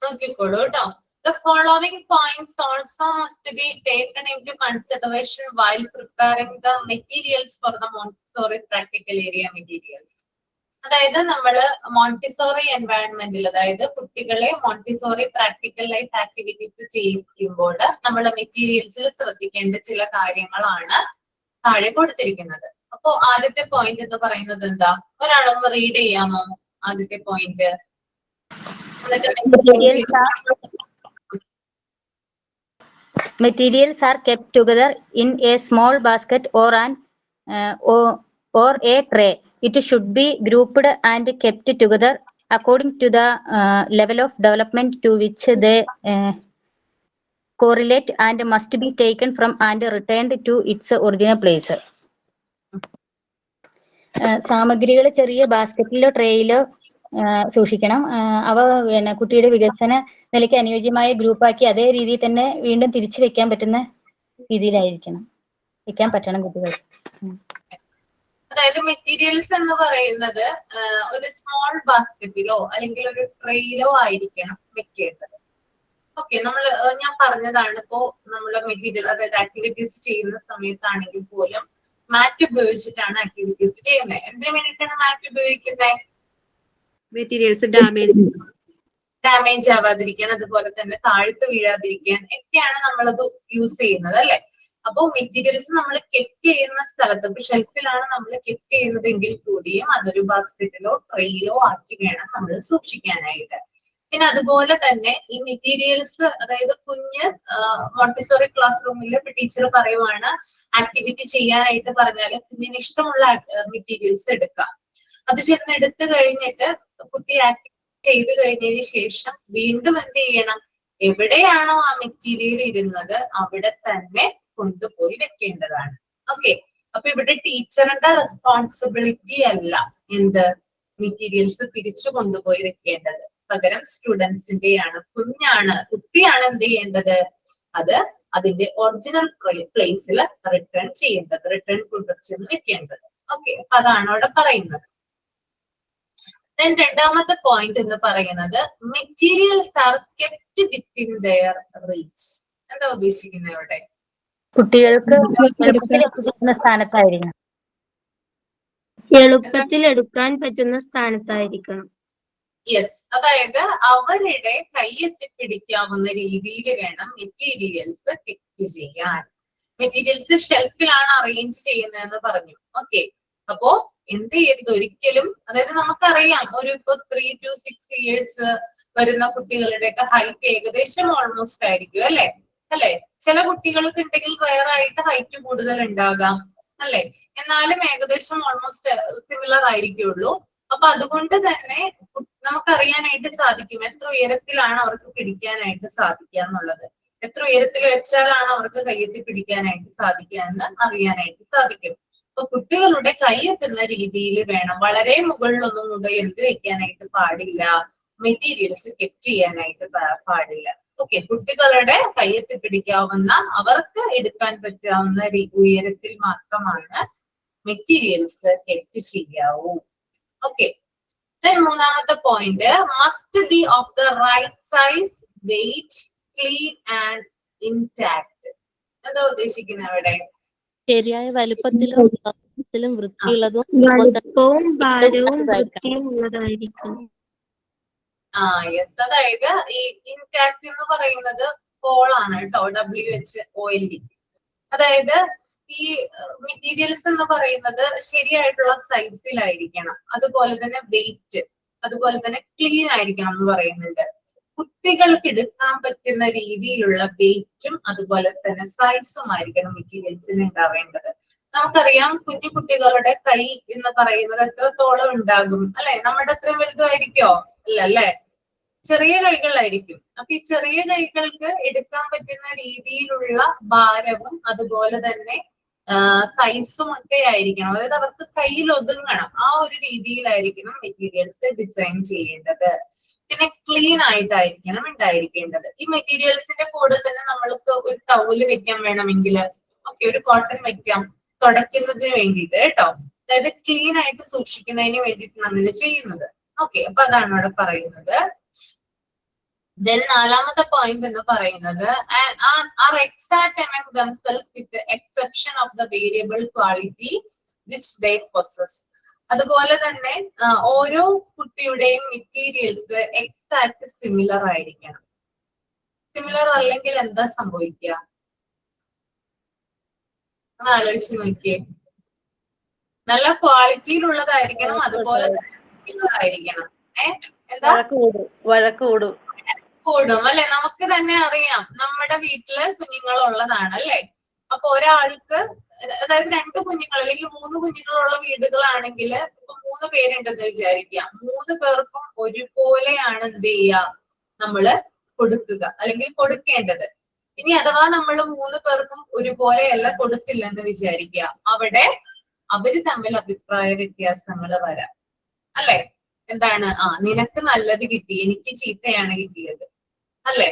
നോക്കിക്കോളൂ കേട്ടോ. The following points also must be taken into consideration while preparing the materials for the Montessori practical area materials. അതായത് നമ്മള് മോണ്ടിസോറി എൻവയൺമെന്റിൽ, അതായത് കുട്ടികളെ മോണ്ടിസോറി പ്രാക്ടിക്കൽ ലൈഫ് ആക്ടിവിറ്റീസ് ചെയ്യിക്കുമ്പോൾ നമ്മൾ മെറ്റീരിയൽസിൽ ശ്രദ്ധിക്കേണ്ട ചില കാര്യങ്ങളാണ് താഴെ കൊടുത്തിരിക്കുന്നത്. അപ്പോ ആദ്യത്തെ പോയിന്റ് എന്ന് പറയുന്നത് എന്താ? ഒരാളൊന്ന് റീഡ് ചെയ്യാമോ ആദ്യത്തെ point? Materials are kept together in a small basket or a tray. It should be grouped and kept together according to the level of development to which they correlate and must be taken from and returned to its original place. സാമഗ്രികൾ ചെറിയ ബാസ്ക്കറ്റിലോ ട്രേയിലോ സൂക്ഷിക്കണം. അവ കുട്ടിയുടെ വികസന നിലയ്ക്ക് അനുയോജ്യമായ ഗ്രൂപ്പാക്കി അതേ രീതിയിൽ തന്നെ വീണ്ടും തിരിച്ചു വെക്കാൻ പറ്റുന്ന രീതിയിലായിരിക്കണം വെക്കാൻ പറ്റണം കുട്ടികൾ. അതായത് മെറ്റീരിയൽസ് എന്ന് പറയുന്നത് ഒരു സ്മോൾ ബാസ്ക്കറ്റിലോ അല്ലെങ്കിൽ ഒരു ട്രെയിലോ ആയിരിക്കണം വെക്കേണ്ടത്. ഓക്കെ, ഞാൻ പറഞ്ഞതാണ്, ഇപ്പോ നമ്മള് മെറ്റീരിയൽ അതായത് ആക്ടിവിറ്റീസ് ചെയ്യുന്ന സമയത്താണെങ്കിൽ പോലും മാറ്റ് ഉപയോഗിച്ചിട്ടാണ് ആക്ടിവിറ്റീസ് ചെയ്യുന്നത്. എന്തിനു വേണ്ടിയിട്ടാണ് മാറ്റ് ഉപയോഗിക്കുന്നത്? മെറ്റീരിയൽസ് ഡാമേജ് ആവാതിരിക്കാൻ, അതുപോലെ തന്നെ താഴ്ത്ത് വീഴാതിരിക്കാൻ ഒക്കെയാണ് നമ്മളത് യൂസ് ചെയ്യുന്നത് അല്ലെ. അപ്പോ മെറ്റീരിയൽസ് നമ്മൾ കെപ്റ്റ് ചെയ്യുന്ന സ്ഥലത്ത്, ഇപ്പൊ ഷെൽഫിലാണ് നമ്മൾ കെപ്റ്റ് ചെയ്യുന്നതെങ്കിൽ കൂടിയും അതൊരു ബാസ്ക്കറ്റിലോ ട്രെയിലോ ആക്കി വേണം നമ്മൾ സൂക്ഷിക്കാനായിട്ട്. പിന്നെ അതുപോലെ തന്നെ ഈ മെറ്റീരിയൽസ്, അതായത് കുഞ്ഞ് മോണ്ടിസോറി ക്ലാസ് റൂമിൽ ഇപ്പൊ ടീച്ചർ പറയുവാണ് ആക്ടിവിറ്റി ചെയ്യാനായിട്ട് പറഞ്ഞാൽ കുഞ്ഞിന് ഇഷ്ടമുള്ള മെറ്റീരിയൽസ് എടുക്കാം. അത് ചെന്ന് എടുത്തു കഴിഞ്ഞിട്ട് കുട്ടി ആക്ടിവിറ്റി ചെയ്ത് കഴിഞ്ഞതിന് ശേഷം വീണ്ടും എന്ത് ചെയ്യണം? എവിടെയാണോ ആ മെറ്റീരിയൽ ഇരുന്നത് അവിടെ തന്നെ കൊണ്ടുപോയി വെക്കേണ്ടതാണ്. ഓക്കെ, അപ്പൊ ഇവിടെ ടീച്ചറിന്റെ റെസ്പോൺസിബിലിറ്റി അല്ല എന്ത് മെറ്റീരിയൽസ് തിരിച്ചു കൊണ്ടുപോയി വെക്കേണ്ടത്, പകരം സ്റ്റുഡൻസിന്റെയാണ്. കുട്ടിയാണ് എന്ത് ചെയ്യേണ്ടത്? അത് അതിന്റെ ഒറിജിനൽ പ്ലേസിൽ റിട്ടേൺ ചെയ്യേണ്ടത്, റിട്ടേൺ കൊണ്ടുവച്ചെന്ന് വെക്കേണ്ടത്. ഓക്കെ, അപ്പൊ അതാണ് അവിടെ പറയുന്നത്. രണ്ടാമത്തെ പോയിന്റ് എന്ന് പറയുന്നത് materials are kept within their reach. എന്താ ഉദ്ദേശിക്കുന്നത് ഇവിടെ? കുട്ടികൾക്ക് എളുപ്പത്തിൽ എത്തിച്ചേരുന്ന സ്ഥാനത്തായിരിക്കണം. എളുപ്പത്തിൽ എടുക്കാൻ പറ്റുന്ന സ്ഥാനത്തായിരിക്കണം. യെസ്, അതായത് അവരുടെ കയ്യെത്തിപ്പിടിക്കാവുന്ന രീതിയിൽ വേണം മെറ്റീരിയൽസ് കെപ്റ്റ് ചെയ്യാൻ. മെറ്റീരിയൽസ് ഷെൽഫിലാണ് അറേഞ്ച് ചെയ്യുന്നതെന്ന് പറഞ്ഞു. ഓക്കെ, അപ്പോ എന്ത് ചെയ്തത്? ഒരിക്കലും, അതായത് നമുക്കറിയാം ഒരു ഇപ്പൊ 3 to 6 years വരുന്ന കുട്ടികളുടെയൊക്കെ ഹൈറ്റ് ഏകദേശം ഓൾമോസ്റ്റ് ആയിരിക്കും അല്ലെ. ചില കുട്ടികൾക്ക് ഉണ്ടെങ്കിൽ വേറെ ആയിട്ട് ഹൈറ്റ് കൂടുതൽ ഉണ്ടാകാം അല്ലെ, എന്നാലും ഏകദേശം ഓൾമോസ്റ്റ് സിമിലർ ആയിരിക്കുള്ളൂ. അപ്പൊ അതുകൊണ്ട് തന്നെ നമുക്കറിയാനായിട്ട് സാധിക്കും എത്ര ഉയരത്തിലാണ് അവർക്ക് പിടിക്കാനായിട്ട് സാധിക്കുക എന്നുള്ളത്, എത്ര ഉയരത്തിൽ വെച്ചാലാണ് അവർക്ക് കയ്യെത്തി പിടിക്കാനായിട്ട് സാധിക്കുക എന്ന് അറിയാനായിട്ട് സാധിക്കും. അപ്പൊ കുട്ടികളുടെ കൈയെത്തുന്ന രീതിയിൽ വേണം, വളരെ മുകളിലൊന്നും ഉയർത്തി വെക്കാനായിട്ട് പാടില്ല, മെറ്റീരിയൽസ് കെപ്റ്റ് ചെയ്യാനായിട്ട് പാടില്ല. ഓക്കെ, കുട്ടികളുടെ കയ്യെത്തി പിടിക്കാവുന്ന, അവർക്ക് എടുക്കാൻ പറ്റാവുന്ന ഉയരത്തിൽ മാത്രമാണ് മെറ്റീരിയൽസ് കെപ്റ്റ് ചെയ്യാവൂ. ഓക്കെ, മൂന്നാമത്തെ point must be of the right size, weight, clean and intact. എന്താ ഉദ്ദേശിക്കുന്നത് അവിടെ? ശരിയായ വലുപ്പത്തിലും വൃത്തിയുള്ളതും വലുപ്പവും ഭാരവും വൃത്തിയും ഉള്ളതായിരിക്കും. യെസ്, അതായത് ഈ ഇൻടാക്ട് എന്ന് പറയുന്നത് കോളാണ് കേട്ടോ, WHOLD. അതായത് ഈ മെറ്റീരിയൽസ് എന്ന് പറയുന്നത് ശരിയായിട്ടുള്ള സൈസിലായിരിക്കണം, അതുപോലെ തന്നെ വെയിറ്റ്, അതുപോലെ തന്നെ ക്ലീൻ ആയിരിക്കണം എന്ന് പറയുന്നുണ്ട്. കുട്ടികൾക്ക് എടുക്കാൻ പറ്റുന്ന രീതിയിലുള്ള വെയിറ്റും അതുപോലെ തന്നെ സൈസും ആയിരിക്കണം മെറ്റീരിയൽസിന് ഉണ്ടാവേണ്ടത്. നമുക്കറിയാം കുഞ്ഞു കുട്ടികളുടെ കൈ എന്ന് പറയുന്നത് എത്രത്തോളം ഉണ്ടാകും അല്ലെ? നമ്മുടെ അത്രയും വലുതായിരിക്കോ? അല്ല അല്ലെ, ചെറിയ കൈകളായിരിക്കും. അപ്പൊ ഈ ചെറിയ കൈകൾക്ക് എടുക്കാൻ പറ്റുന്ന രീതിയിലുള്ള ഭാരവും അതുപോലെ തന്നെ സൈസും ഒക്കെ ആയിരിക്കണം. അതായത് അവർക്ക് കയ്യിൽ ഒതുങ്ങണം. ആ ഒരു രീതിയിലായിരിക്കണം മെറ്റീരിയൽസ് ഡിസൈൻ ചെയ്യേണ്ടത്. പിന്നെ ക്ലീൻ ആയിട്ടായിരിക്കണം ഉണ്ടായിരിക്കേണ്ടത്. ഈ മെറ്റീരിയൽസിന്റെ കൂടെ തന്നെ നമ്മൾക്ക് ഒരു ടവല് വെക്കാൻ വേണമെങ്കിൽ ഓക്കെ, ഒരു കോട്ടൺ വെക്കാം തുടയ്ക്കുന്നതിന് വേണ്ടിയിട്ട് കേട്ടോ. അതായത് ക്ലീൻ ആയിട്ട് സൂക്ഷിക്കുന്നതിന് വേണ്ടിയിട്ടാണ് അങ്ങനെ ചെയ്യുന്നത്. ഓക്കെ, അപ്പൊ അതാണ് അവിടെ പറയുന്നത്. Then നാലാമത്തെ പോയിന്റ് എന്ന് പറയുന്നത് are exact among themselves with the exception of the variable quality which they possess. അതുപോലെ തന്നെ ഓരോ കുട്ടിയുടെയും മെറ്റീരിയൽസ് എക്സാക്ട് സിമിലർ ആയിരിക്കണം. സിമിലർ അല്ലെങ്കിൽ എന്താ സംഭവിക്കുക ഒന്ന് ആലോചിച്ച് നോക്കിയേ. നല്ല ക്വാളിറ്റിയിലുള്ളതായിരിക്കണം, അതുപോലെ തന്നെ സിമിലർ ആയിരിക്കണം. എന്താ കൂടും അല്ലെ? നമുക്ക് തന്നെ അറിയാം, നമ്മുടെ വീട്ടില് കുഞ്ഞുങ്ങളുള്ളതാണ് അല്ലെ. അപ്പൊ ഒരാൾക്ക്, അതായത് 2 കുഞ്ഞുങ്ങൾ അല്ലെങ്കിൽ 3 കുഞ്ഞുങ്ങളുള്ള വീടുകളാണെങ്കിൽ ഇപ്പൊ 3 പേരുണ്ടെന്ന് വിചാരിക്കാം. 3 പേർക്കും ഒരുപോലെയാണ് എന്ത് ചെയ്യുക, നമ്മള് കൊടുക്കുക അല്ലെങ്കിൽ കൊടുക്കേണ്ടത്. ഇനി അഥവാ നമ്മൾ 3 പേർക്കും ഒരുപോലെയല്ല കൊടുത്തില്ലെന്ന് വിചാരിക്കുക, അവിടെ അവര് തമ്മിൽ അഭിപ്രായ വ്യത്യാസങ്ങൾ വരാം അല്ലെ. എന്താണ്, നിനക്ക് നല്ലത് കിട്ടി, എനിക്ക് ചീത്തയാണ് കിട്ടിയത് അല്ലെ.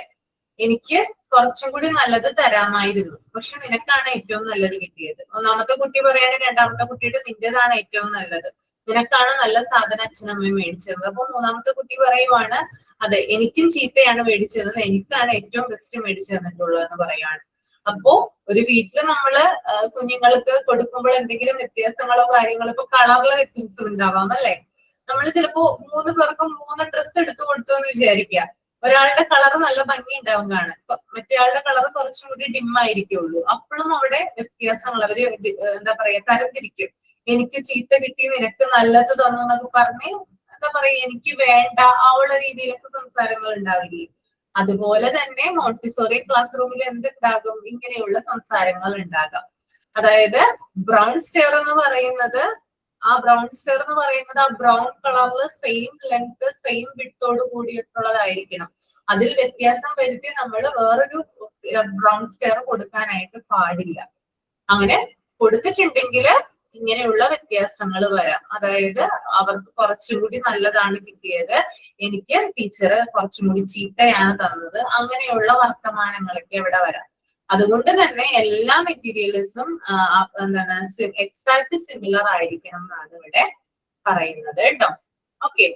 എനിക്ക് കുറച്ചും കൂടി നല്ലത് തരാമായിരുന്നു, പക്ഷെ നിനക്കാണ് ഏറ്റവും നല്ലത് കിട്ടിയത്. ഒന്നാമത്തെ കുട്ടി പറയുകയാണെങ്കിൽ രണ്ടാമത്തെ കുട്ടിയുടെ നിന്റേതാണ് ഏറ്റവും നല്ലത്, നിനക്കാണ് നല്ല സാധനം അച്ഛനമ്മയും മേടിച്ചത്. അപ്പൊ മൂന്നാമത്തെ കുട്ടി പറയുവാണ്, അതെ എനിക്കും ചീത്തയാണ് മേടിച്ചത്, എനിക്കാണ് ഏറ്റവും ബെസ്റ്റ് മേടിച്ചു തന്നിട്ടുള്ളതെന്ന് പറയാണ്. അപ്പോ ഒരു വീട്ടില് നമ്മള് കുഞ്ഞുങ്ങൾക്ക് കൊടുക്കുമ്പോൾ എന്തെങ്കിലും വ്യത്യാസങ്ങളോ കാര്യങ്ങളോ, ഇപ്പൊ കളറിലെ വ്യത്യാസം ഉണ്ടാവാം അല്ലെ. നമ്മൾ ചിലപ്പോ 3 പേർക്കും 3 ഡ്രസ്സ് എടുത്തു കൊടുത്തു എന്ന് വിചാരിക്കുക. ഒരാളുടെ കളർ നല്ല ഭംഗി ഉണ്ടാവും കാണാൻ, മറ്റേയാളുടെ കളർ കുറച്ചും കൂടി ഡിം ആയിരിക്കുള്ളൂ. അപ്പോഴും അവിടെ വ്യത്യാസങ്ങൾ അവര് എന്താ പറയാ തരംതിരിക്കും. എനിക്ക് ചീത്ത കിട്ടി, നിനക്ക് നല്ലത് തന്നു എന്നൊക്കെ പറഞ്ഞ് എന്താ പറയാ എനിക്ക് വേണ്ട ആ ഉള്ള രീതിയിലൊക്കെ സംസാരങ്ങൾ ഉണ്ടാവില്ലേ. അതുപോലെ തന്നെ മോണ്ടിസോറി ക്ലാസ് റൂമിൽ എന്തുണ്ടാകും, ഇങ്ങനെയുള്ള സംസാരങ്ങൾ ഉണ്ടാകാം. അതായത് ബ്രൗൺ സ്റ്റെയർ എന്ന് പറയുന്നത്, ആ ബ്രൗൺ കളറിൽ സെയിം ലെങ്ത് സെയിം വിഡ്ത്തോട് കൂടിയിട്ടുള്ളതായിരിക്കണം. അതിൽ വ്യത്യാസം വരുത്തി നമ്മൾ വേറൊരു ബ്രൗൺ സ്റ്റെയർ കൊടുക്കാനായിട്ട് പാടില്ല. അങ്ങനെ കൊടുത്തിട്ടുണ്ടെങ്കിൽ ഇങ്ങനെയുള്ള വ്യത്യാസങ്ങൾ വരാം. അതായത് അവർക്ക് കുറച്ചുകൂടി നല്ലതാണ് കിട്ടിയത്, എനിക്ക് ടീച്ചർ കുറച്ചും കൂടി ചീത്തയാണ് തന്നത്, അങ്ങനെയുള്ള വർത്തമാനങ്ങളൊക്കെ ഇവിടെ വരാം. അതുകൊണ്ട് തന്നെ എല്ലാ മെറ്റീരിയൽസും എന്താണ് എക്സാക്ട് സിമിലർ ആയിരിക്കണം എന്നാണ് ഇവിടെ പറയുന്നത് കേട്ടോ. ഓക്കെ,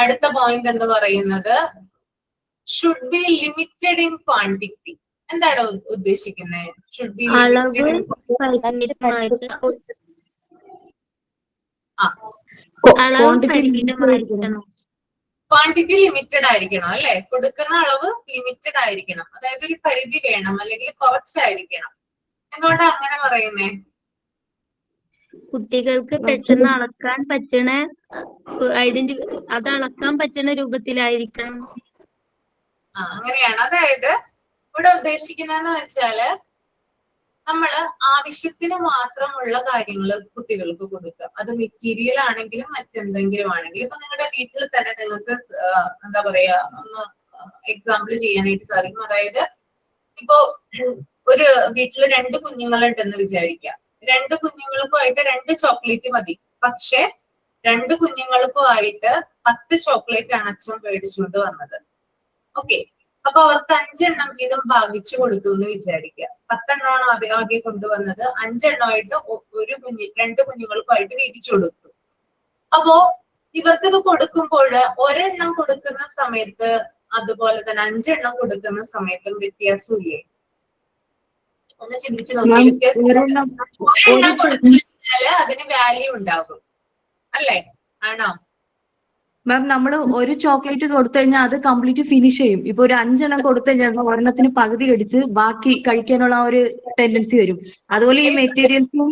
അടുത്ത പോയിന്റ് എന്ന് പറയുന്നത് should be limited in quantity. എന്താണ് ഉദ്ദേശിക്കുന്നത്? ഷുഡ് ബി ക്വാണ്ടിറ്റി ലിമിറ്റഡ് ആയിരിക്കണം അല്ലെ. കൊടുക്കുന്ന അളവ് ലിമിറ്റഡ് ആയിരിക്കണം, അതായത് ഒരു പരിധി വേണം അല്ലെങ്കിൽ കുറച്ചായിരിക്കണം. എന്തുകൊണ്ടാണ് അങ്ങനെ പറയുന്നേ? കുട്ടികൾക്ക് പെട്ടെന്ന് അളക്കാൻ പറ്റണ അത് അളക്കാൻ പറ്റുന്ന രൂപത്തിലായിരിക്കണം. അങ്ങനെയാണ്. അതായത് ഇവിടെ ഉദ്ദേശിക്കുന്നതെന്ന് വെച്ചാല് നമ്മള് ആവശ്യത്തിന് മാത്രമുള്ള കാര്യങ്ങൾ കുട്ടികൾക്ക് കൊടുക്കുക. അത് മെറ്റീരിയൽ ആണെങ്കിലും മറ്റെന്തെങ്കിലും ആണെങ്കിലും. ഇപ്പൊ നിങ്ങളുടെ വീട്ടിൽ തന്നെ നിങ്ങൾക്ക് എന്താ പറയാ ഒന്ന് എക്സാമ്പിൾ ചെയ്യാനായിട്ട് സാധിക്കും. അതായത് ഇപ്പോ ഒരു വീട്ടില് 2 കുഞ്ഞുങ്ങളുണ്ടെന്ന് വിചാരിക്കാം. 2 കുഞ്ഞുങ്ങൾക്കുമായിട്ട് 2 ചോക്ലേറ്റ് മതി. പക്ഷെ 2 കുഞ്ഞുങ്ങൾക്കുമായിട്ട് 10 ചോക്ലേറ്റ് ആണ് അച്ഛൻ മേടിച്ചുകൊണ്ട് വന്നത്. ഓക്കെ, അപ്പൊ അവർക്ക് 5 എണ്ണം വീതം ഭാഗിച്ചു കൊടുത്തു എന്ന് വിചാരിക്കുക. 10 എണ്ണമാണ് ആകെ കൊണ്ടുവന്നത്, 5 എണ്ണമായിട്ട് 2 കുഞ്ഞുങ്ങൾക്കുമായിട്ട് വീതിച്ചു കൊടുത്തു. അപ്പോ ഇവർക്കിത് കൊടുക്കുമ്പോൾ ഒരെണ്ണം കൊടുക്കുന്ന സമയത്ത് അതുപോലെ തന്നെ 5 എണ്ണം കൊടുക്കുന്ന സമയത്തും വ്യത്യാസമില്ലേ? ഒന്ന് ചിന്തിച്ചു നോക്കി. വ്യത്യാസം ഒരെണ്ണം കൊടുത്താല് അതിന് വാല്യൂ ഉണ്ടാകും അല്ലേ? ആണോ മാം? നമ്മൾ ഒരു ചോക്ലേറ്റ് കൊടുത്തു കഴിഞ്ഞാൽ അത് കംപ്ലീറ്റ് ഫിനിഷ് ചെയ്യും. ഇപ്പൊ ഒരു 5 എണ്ണം കൊടുത്തു കഴിഞ്ഞാൽ ഒരെണ്ണത്തിന് പകുതി കടിച്ച് ബാക്കി കഴിക്കാനുള്ള ആ ഒരു ടെൻഡൻസി വരും. അതുപോലെ ഈ മെറ്റീരിയൽസും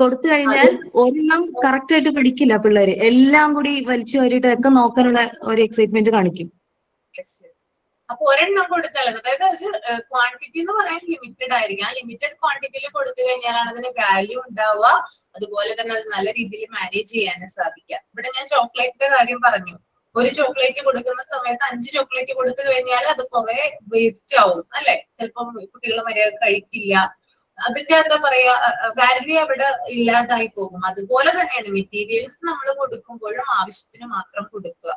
കൊടുത്തു കഴിഞ്ഞാൽ ഒരെണ്ണം കറക്റ്റ് ആയിട്ട് പിടിക്കില്ല പിള്ളേര്. എല്ലാം കൂടി വലിച്ചു വാരിയിട്ട് ഒക്കെ നോക്കാനുള്ള ഒരു എക്സൈറ്റ്മെന്റ് കാണിക്കും. അപ്പൊ ഒരെണ്ണം കൊടുത്താലാണ്, അതായത് ഒരു ക്വാണ്ടിറ്റി എന്ന് പറയാൻ ലിമിറ്റഡ് ആയിരിക്കും. ആ ലിമിറ്റഡ് ക്വാണ്ടിറ്റിയിൽ കൊടുത്തു കഴിഞ്ഞാലാണ് അതിന് വാല്യൂ ഉണ്ടാവുക. അതുപോലെ തന്നെ അത് നല്ല രീതിയിൽ മാനേജ് ചെയ്യാനും സാധിക്കാം. ഇവിടെ ഞാൻ ചോക്ലേറ്റിന്റെ കാര്യം പറഞ്ഞു. ഒരു ചോക്ലേറ്റ് കൊടുക്കുന്ന സമയത്ത് 5 ചോക്ലേറ്റ് കൊടുത്തു കഴിഞ്ഞാൽ അത് കുറെ വേസ്റ്റ് ആവും അല്ലെ. ചിലപ്പം കുട്ടികൾ മര്യാദ കഴിക്കില്ല. അതിന്റെ എന്താ പറയാ വാല്യൂ അവിടെ ഇല്ലാതായി പോകും. അതുപോലെ തന്നെയാണ് മെറ്റീരിയൽസ് നമ്മൾ കൊടുക്കുമ്പോഴും ആവശ്യത്തിന് മാത്രം കൊടുക്കുക.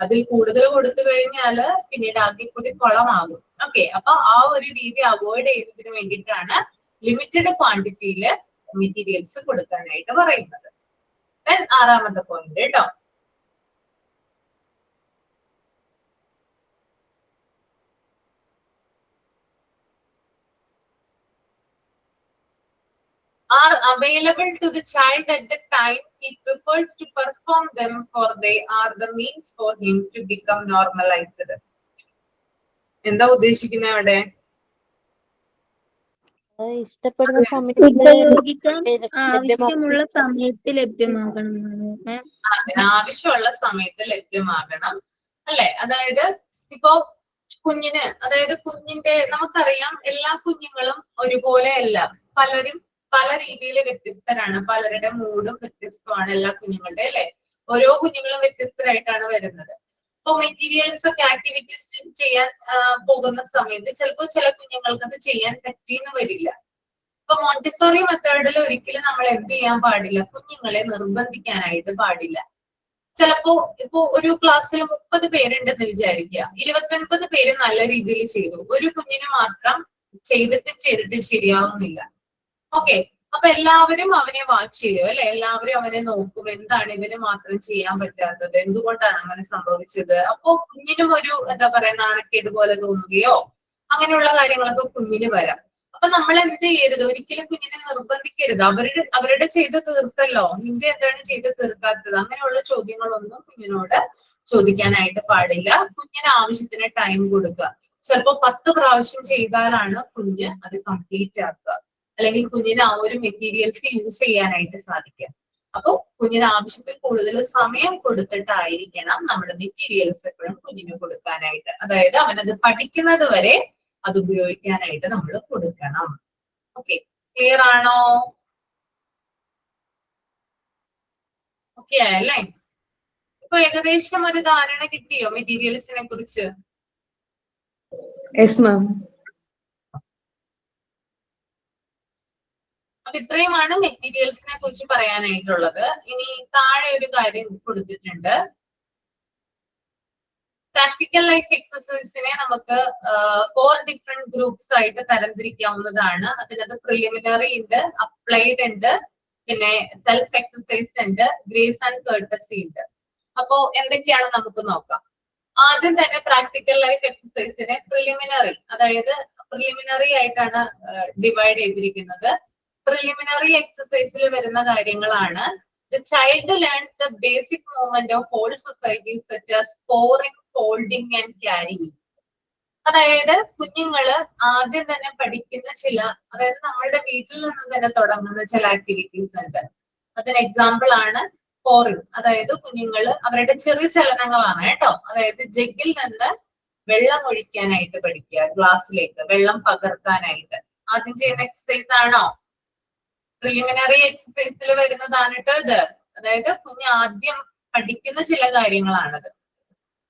അതിൽ കൂടുതൽ കൊടുത്തു കഴിഞ്ഞാൽ പിന്നീട് ആകെ കൂടി കുളമാകും. ഓക്കെ, അപ്പൊ ആ ഒരു രീതി അവോയ്ഡ് ചെയ്യുന്നതിന് വേണ്ടിയിട്ടാണ് ലിമിറ്റഡ് ക്വാണ്ടിറ്റിയില് മെറ്റീരിയൽസ് കൊടുക്കാനായിട്ട് പറയുന്നത്. ദെൻ 6ാമത്തെ പോയിന്റ് കേട്ടോ. are available to the child at the time he prefers to perform them, for they are the means for him to become normalized. എന്താ ഉദ്ദേശിക്കുന്നത് അവിടെ? ഇഷ്ടപ്പെടുന്ന ഉപയോഗിക്കാൻ ആവശ്യമുള്ള സമയത്ത് ലഭ്യമാകണം. ആവശ്യമുള്ള സമയത്ത് ലഭ്യമാകണം അല്ലെ? അതായത് ഇപ്പോ കുഞ്ഞിന്, അതായത് കുഞ്ഞിന്റെ, നമുക്കറിയാം എല്ലാ കുഞ്ഞുങ്ങളും ഒരുപോലെ അല്ല, പലരും പല രീതിയിൽ വ്യത്യസ്തരാണ്, പലരുടെ മൂഡും വ്യത്യസ്തമാണ് എല്ലാ കുഞ്ഞുങ്ങളുടെ അല്ലെ. ഓരോ കുഞ്ഞുങ്ങളും വ്യത്യസ്തരായിട്ടാണ് വരുന്നത്. ഇപ്പൊ മെറ്റീരിയൽസ് ഒക്കെ ആക്ടിവിറ്റീസ് ചെയ്യാൻ പോകുന്ന സമയത്ത് ചിലപ്പോൾ ചില കുഞ്ഞുങ്ങൾക്ക് അത് ചെയ്യാൻ പറ്റിയെന്ന് വരില്ല. ഇപ്പൊ മോണ്ടിസോറി മെത്തേഡിൽ ഒരിക്കലും നമ്മൾ എന്ത് ചെയ്യാൻ പാടില്ല, കുഞ്ഞുങ്ങളെ നിർബന്ധിക്കാനായിട്ട് പാടില്ല. ചിലപ്പോ ഇപ്പോ ഒരു ക്ലാസ്സിൽ 30 പേരുണ്ടെന്ന് വിചാരിക്കുക, 29 പേര് നല്ല രീതിയിൽ ചെയ്തു, ഒരു കുഞ്ഞിന് മാത്രം ചെയ്തിട്ട് ശരിയാവുന്നില്ല. ഓക്കെ, അപ്പൊ എല്ലാവരും അവനെ വാച്ച് ചെയ്യും അല്ലെ, എല്ലാവരും അവനെ നോക്കും, എന്താണ് ഇവന് മാത്രം ചെയ്യാൻ പറ്റാത്തത്, എന്തുകൊണ്ടാണ് അങ്ങനെ സംഭവിച്ചത്. അപ്പോ കുഞ്ഞിനും ഒരു എന്താ പറയാ നാണക്കേട് പോലെ തോന്നുകയോ അങ്ങനെയുള്ള കാര്യങ്ങളൊക്കെ കുഞ്ഞിന് വരാം. അപ്പൊ നമ്മൾ എന്ത് ചെയ്യരുത്, ഒരിക്കലും കുഞ്ഞിനെ നിർബന്ധിക്കരുത്. അവരുടെ ചെയ്ത് തീർത്തല്ലോ, നിന്റെ എന്താണ് ചെയ്ത് തീർക്കാത്തത്, അങ്ങനെയുള്ള ചോദ്യങ്ങളൊന്നും കുഞ്ഞിനോട് ചോദിക്കാനായിട്ട് പാടില്ല. കുഞ്ഞിന് ആവശ്യത്തിന് ടൈം കൊടുക്കുക. ചിലപ്പോ 10 പ്രാവശ്യം ചെയ്താലാണ് കുഞ്ഞ് അത് കംപ്ലീറ്റ് ആക്കുക, അല്ലെങ്കിൽ കുഞ്ഞിന് ആ ഒരു മെറ്റീരിയൽസ് യൂസ് ചെയ്യാനായിട്ട് സാധിക്കുക. അപ്പൊ കുഞ്ഞിന് ആവശ്യത്തിൽ കൂടുതൽ സമയം കൊടുത്തിട്ടായിരിക്കണം നമ്മുടെ മെറ്റീരിയൽസ് എപ്പോഴും കുഞ്ഞിന് കൊടുക്കാനായിട്ട്. അതായത് അവനത് പഠിക്കുന്നത് വരെ അത് ഉപയോഗിക്കാനായിട്ട് നമ്മൾ കൊടുക്കണം. ഓക്കെ, ക്ലിയർ ആണോ? ഓക്കെ ആയല്ലേ? ഇപ്പൊ ഏകദേശം ഒരു ധാരണ കിട്ടിയോ മെറ്റീരിയൽസിനെ കുറിച്ച്? Yes, ma'am. അപ്പൊ ഇത്രയുമാണ് മെറ്റീരിയൽസിനെ കുറിച്ച് പറയാനായിട്ടുള്ളത്. ഇനി താഴെ ഒരു കാര്യം കൊടുത്തിട്ടുണ്ട്. പ്രാക്ടിക്കൽ ലൈഫ് എക്സസൈസിനെ നമുക്ക് 4 ഡിഫറെന്റ് ഗ്രൂപ്പ്സ് ആയിട്ട് തരംതിരിക്കാവുന്നതാണ്. അതിനകത്ത് പ്രിലിമിനറി ഉണ്ട്, അപ്ലൈഡ് ഉണ്ട്, പിന്നെ സെൽഫ് എക്സസൈസ് ഉണ്ട്, ഗ്രേസ് ആൻഡ് കേർട്ടസി ഉണ്ട്. അപ്പോ എന്തൊക്കെയാണ് നമുക്ക് നോക്കാം. ആദ്യം തന്നെ പ്രാക്ടിക്കൽ ലൈഫ് എക്സസൈസിനെ പ്രിലിമിനറി, അതായത് പ്രിലിമിനറി ആയിട്ടാണ് ഡിവൈഡ് ചെയ്തിരിക്കുന്നത്. പ്രിലിമിനറി എക്സസൈസിൽ വരുന്ന കാര്യങ്ങളാണ് the child learns the basic movement of whole societies such as pouring, folding and carrying. അതായത് കുഞ്ഞുങ്ങള് ആദ്യം തന്നെ പഠിക്കുന്ന ചില, അതായത് നമ്മളുടെ വീട്ടിൽ നിന്ന് തന്നെ തുടങ്ങുന്ന ചില ആക്ടിവിറ്റീസ് ഉണ്ട്. അതിന് എക്സാമ്പിൾ ആണ് pouring. അതായത് കുഞ്ഞുങ്ങള് അവരുടെ ചെറിയ ചലനങ്ങളാണ് കേട്ടോ. അതായത് ജഗ്ഗിൽ നിന്ന് വെള്ളം ഒഴിക്കാനായിട്ട് പഠിക്കുക, ഗ്ലാസ്സിലേക്ക് വെള്ളം പകർത്താനായിട്ട്. ആദ്യം ചെയ്യുന്ന എക്സസൈസ് ആണോ? പ്രിലിമിനറി എക്സസൈസിൽ വരുന്നതാണ് കേട്ടോ ഇത്. അതായത് കുഞ്ഞ് ആദ്യം പഠിക്കുന്ന ചില കാര്യങ്ങളാണത്.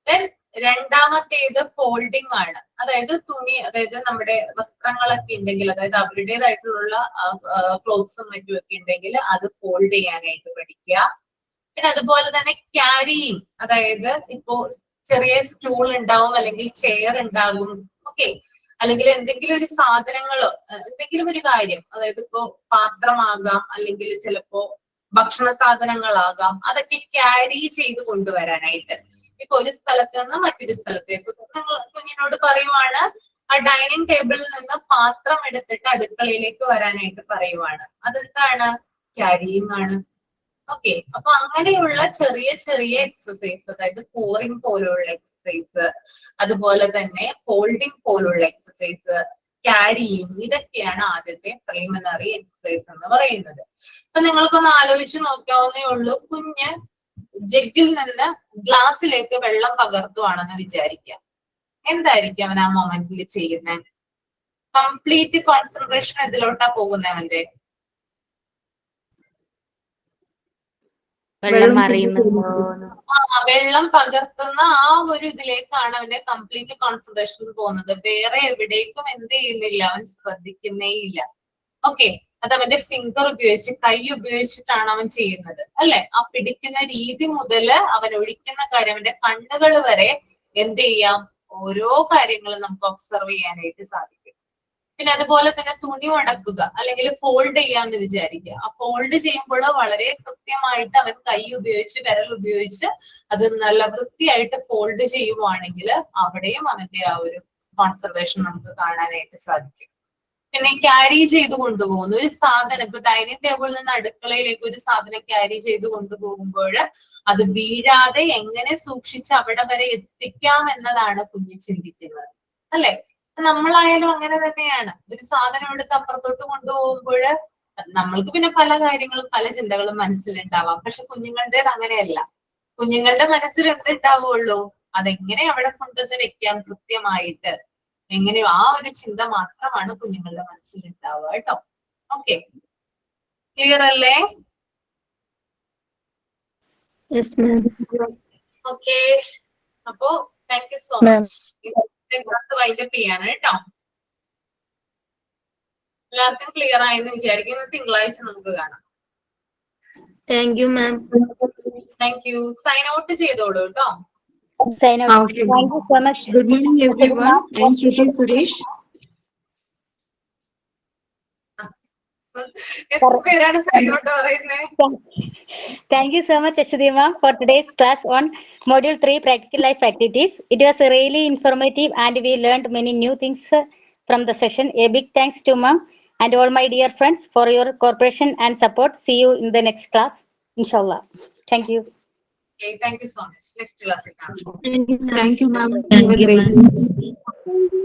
ദെൻ രണ്ടാമത്തേത് ഫോൾഡിങ് ആണ്. അതായത് തുണി, അതായത് നമ്മുടെ വസ്ത്രങ്ങളൊക്കെ ഉണ്ടെങ്കിൽ, അതായത് അവരുടേതായിട്ടുള്ള ക്ലോത്ത്സും മറ്റുമൊക്കെ ഉണ്ടെങ്കിൽ അത് ഫോൾഡ് ചെയ്യാനായിട്ട് പഠിക്കുക. പിന്നെ അതുപോലെ തന്നെ ക്യാരിയിങ്, അതായത് ഇപ്പോ ചെറിയ സ്റ്റൂൾ ഉണ്ടാവും, അല്ലെങ്കിൽ ചെയർ ഉണ്ടാകും, ഓക്കെ, അല്ലെങ്കിൽ എന്തെങ്കിലും ഒരു സാധനങ്ങളോ എന്തെങ്കിലും ഒരു കാര്യം, അതായത് ഇപ്പോ പാത്രമാകാം, അല്ലെങ്കിൽ ചിലപ്പോ ഭക്ഷണ സാധനങ്ങളാകാം, അതൊക്കെ ക്യാരി ചെയ്ത് കൊണ്ടുവരാനായിട്ട്. ഇപ്പൊ ഒരു സ്ഥലത്ത് നിന്ന് മറ്റൊരു സ്ഥലത്തേക്ക് കുഞ്ഞിനോട് പറയുവാണ് ആ ഡൈനിങ് ടേബിളിൽ നിന്ന് പാത്രം എടുത്തിട്ട് അടുക്കളയിലേക്ക് വരാനായിട്ട് പറയുവാണ്. അതെന്താണ്? ക്യാരിയിങ് ആണ്. ഓക്കെ, അപ്പൊ അങ്ങനെയുള്ള ചെറിയ ചെറിയ എക്സസൈസ്, അതായത് പോറിംഗ് പോലുള്ള എക്സസൈസ്, അതുപോലെ തന്നെ ഫോൾഡിംഗ് പോലുള്ള എക്സസൈസ്, ക്യാരിയിങ്, ഇതൊക്കെയാണ് ആദ്യത്തെ പ്രിലിമിനറി എക്സസൈസ് എന്ന് പറയുന്നത്. അപ്പൊ നിങ്ങൾക്കൊന്ന് ആലോചിച്ച് നോക്കാവുന്നേ ഉള്ളൂ. കുഞ്ഞ് ജഗ്ഗിൽ നിന്ന് ഗ്ലാസ്സിലേക്ക് വെള്ളം പകർത്തുവാണെന്ന് വിചാരിക്കാം. എന്തായിരിക്കും അവൻ ആ മൊമെന്റിൽ ചെയ്യുന്നത്? കംപ്ലീറ്റ് കോൺസെൻട്രേഷൻ ഇതിലോട്ടാ പോകുന്നത് അവന്റെ. വെള്ളം പകർത്തുന്ന ആ ഒരു ഇതിലേക്കാണ് അവന്റെ കംപ്ലീറ്റ് കോൺസെൻട്രേഷൻ പോകുന്നത്. വേറെ എവിടേക്കും എന്ത് ചെയ്യുന്നില്ല, അവൻ ശ്രദ്ധിക്കുന്നേ ഇല്ല. ഓക്കെ, അത് അവന്റെ ഫിംഗർ ഉപയോഗിച്ച്, കൈ ഉപയോഗിച്ചിട്ടാണ് അവൻ ചെയ്യുന്നത് അല്ലെ. ആ പിടിക്കുന്ന രീതി മുതൽ അവൻ ഒഴിക്കുന്ന കാര്യം, അവന്റെ കണ്ണുകൾ വരെ എന്ത് ചെയ്യാം, ഓരോ കാര്യങ്ങളും നമുക്ക് ഒബ്സർവ് ചെയ്യാനായിട്ട് സാധിക്കും. പിന്നെ അതുപോലെ തന്നെ തുണി മടക്കുക അല്ലെങ്കിൽ ഫോൾഡ് ചെയ്യാന്ന് വിചാരിക്കുക. ആ ഫോൾഡ് ചെയ്യുമ്പോൾ വളരെ കൃത്യമായിട്ട് അവൻ കൈ ഉപയോഗിച്ച്, വിരൽ ഉപയോഗിച്ച് അത് നല്ല വൃത്തിയായിട്ട് ഫോൾഡ് ചെയ്യുവാണെങ്കിൽ അവിടെയും അവന്റെ ആ ഒരു കോൺസെൻട്രേഷൻ നമുക്ക് കാണാനായിട്ട് സാധിക്കും. പിന്നെ ക്യാരി ചെയ്ത് കൊണ്ടുപോകുന്നു ഒരു സാധനം, ഇപ്പൊ ഡൈനിങ് ടേബിളിൽ നിന്ന് അടുക്കളയിലേക്ക് ഒരു സാധനം ക്യാരി ചെയ്ത് കൊണ്ടുപോകുമ്പോൾ അത് വീഴാതെ എങ്ങനെ സൂക്ഷിച്ച് അവിടെ വരെ എത്തിക്കാം എന്നതാണ് കുഞ്ഞ് ചിന്തിക്കുന്നത് അല്ലെ. നമ്മളായാലും അങ്ങനെ തന്നെയാണ്. ഒരു സാധനം എടുത്ത് അപ്പുറത്തോട്ട് കൊണ്ടുപോകുമ്പോൾ നമ്മൾക്ക് പിന്നെ പല കാര്യങ്ങളും പല ചിന്തകളും മനസ്സിലുണ്ടാവാം. പക്ഷെ കുഞ്ഞുങ്ങളുടേത് അങ്ങനെയല്ല. കുഞ്ഞുങ്ങളുടെ മനസ്സിൽ എന്തുണ്ടാവുള്ളൂ, അതെങ്ങനെ അവിടെ കൊണ്ടുവന്ന് വെക്കാം കൃത്യമായിട്ട്, എങ്ങനെയോ ആ ഒരു ചിന്ത മാത്രമാണ് കുഞ്ഞുങ്ങളുടെ മനസ്സിൽ ഉണ്ടാവുക കേട്ടോ. ഓക്കെ, ക്ലിയർ അല്ലേ? ഓക്കെ, അപ്പോ thank you so much. Wind up ചെയ്യാണ് കേട്ടോ. എല്ലാവർക്കും ക്ലിയർ ആയെന്ന് വിചാരിക്കുന്നു. തിങ്കളാഴ്ച നമുക്ക് കാണാം. Thank you ma'am. Thank you. Sign out ചെയ്തോളൂ കേട്ടോ. Sign out. Thank you so much. Good morning, everyone. I'm Shruti Suresh. എത്ര പേരാണ് സൈൻ ഔട്ട് പറയുന്നത്? Thank you so much, Ashwati ma'am, for today's class on Module 3 Practical Life Activities. It was really informative and we learned many new things from the session. A big thanks to ma'am and all my dear friends for your cooperation and support. See you in the next class, inshallah. Thank you. Okay, thank you so much. Next class. Thank you, ma'am. Have a great day.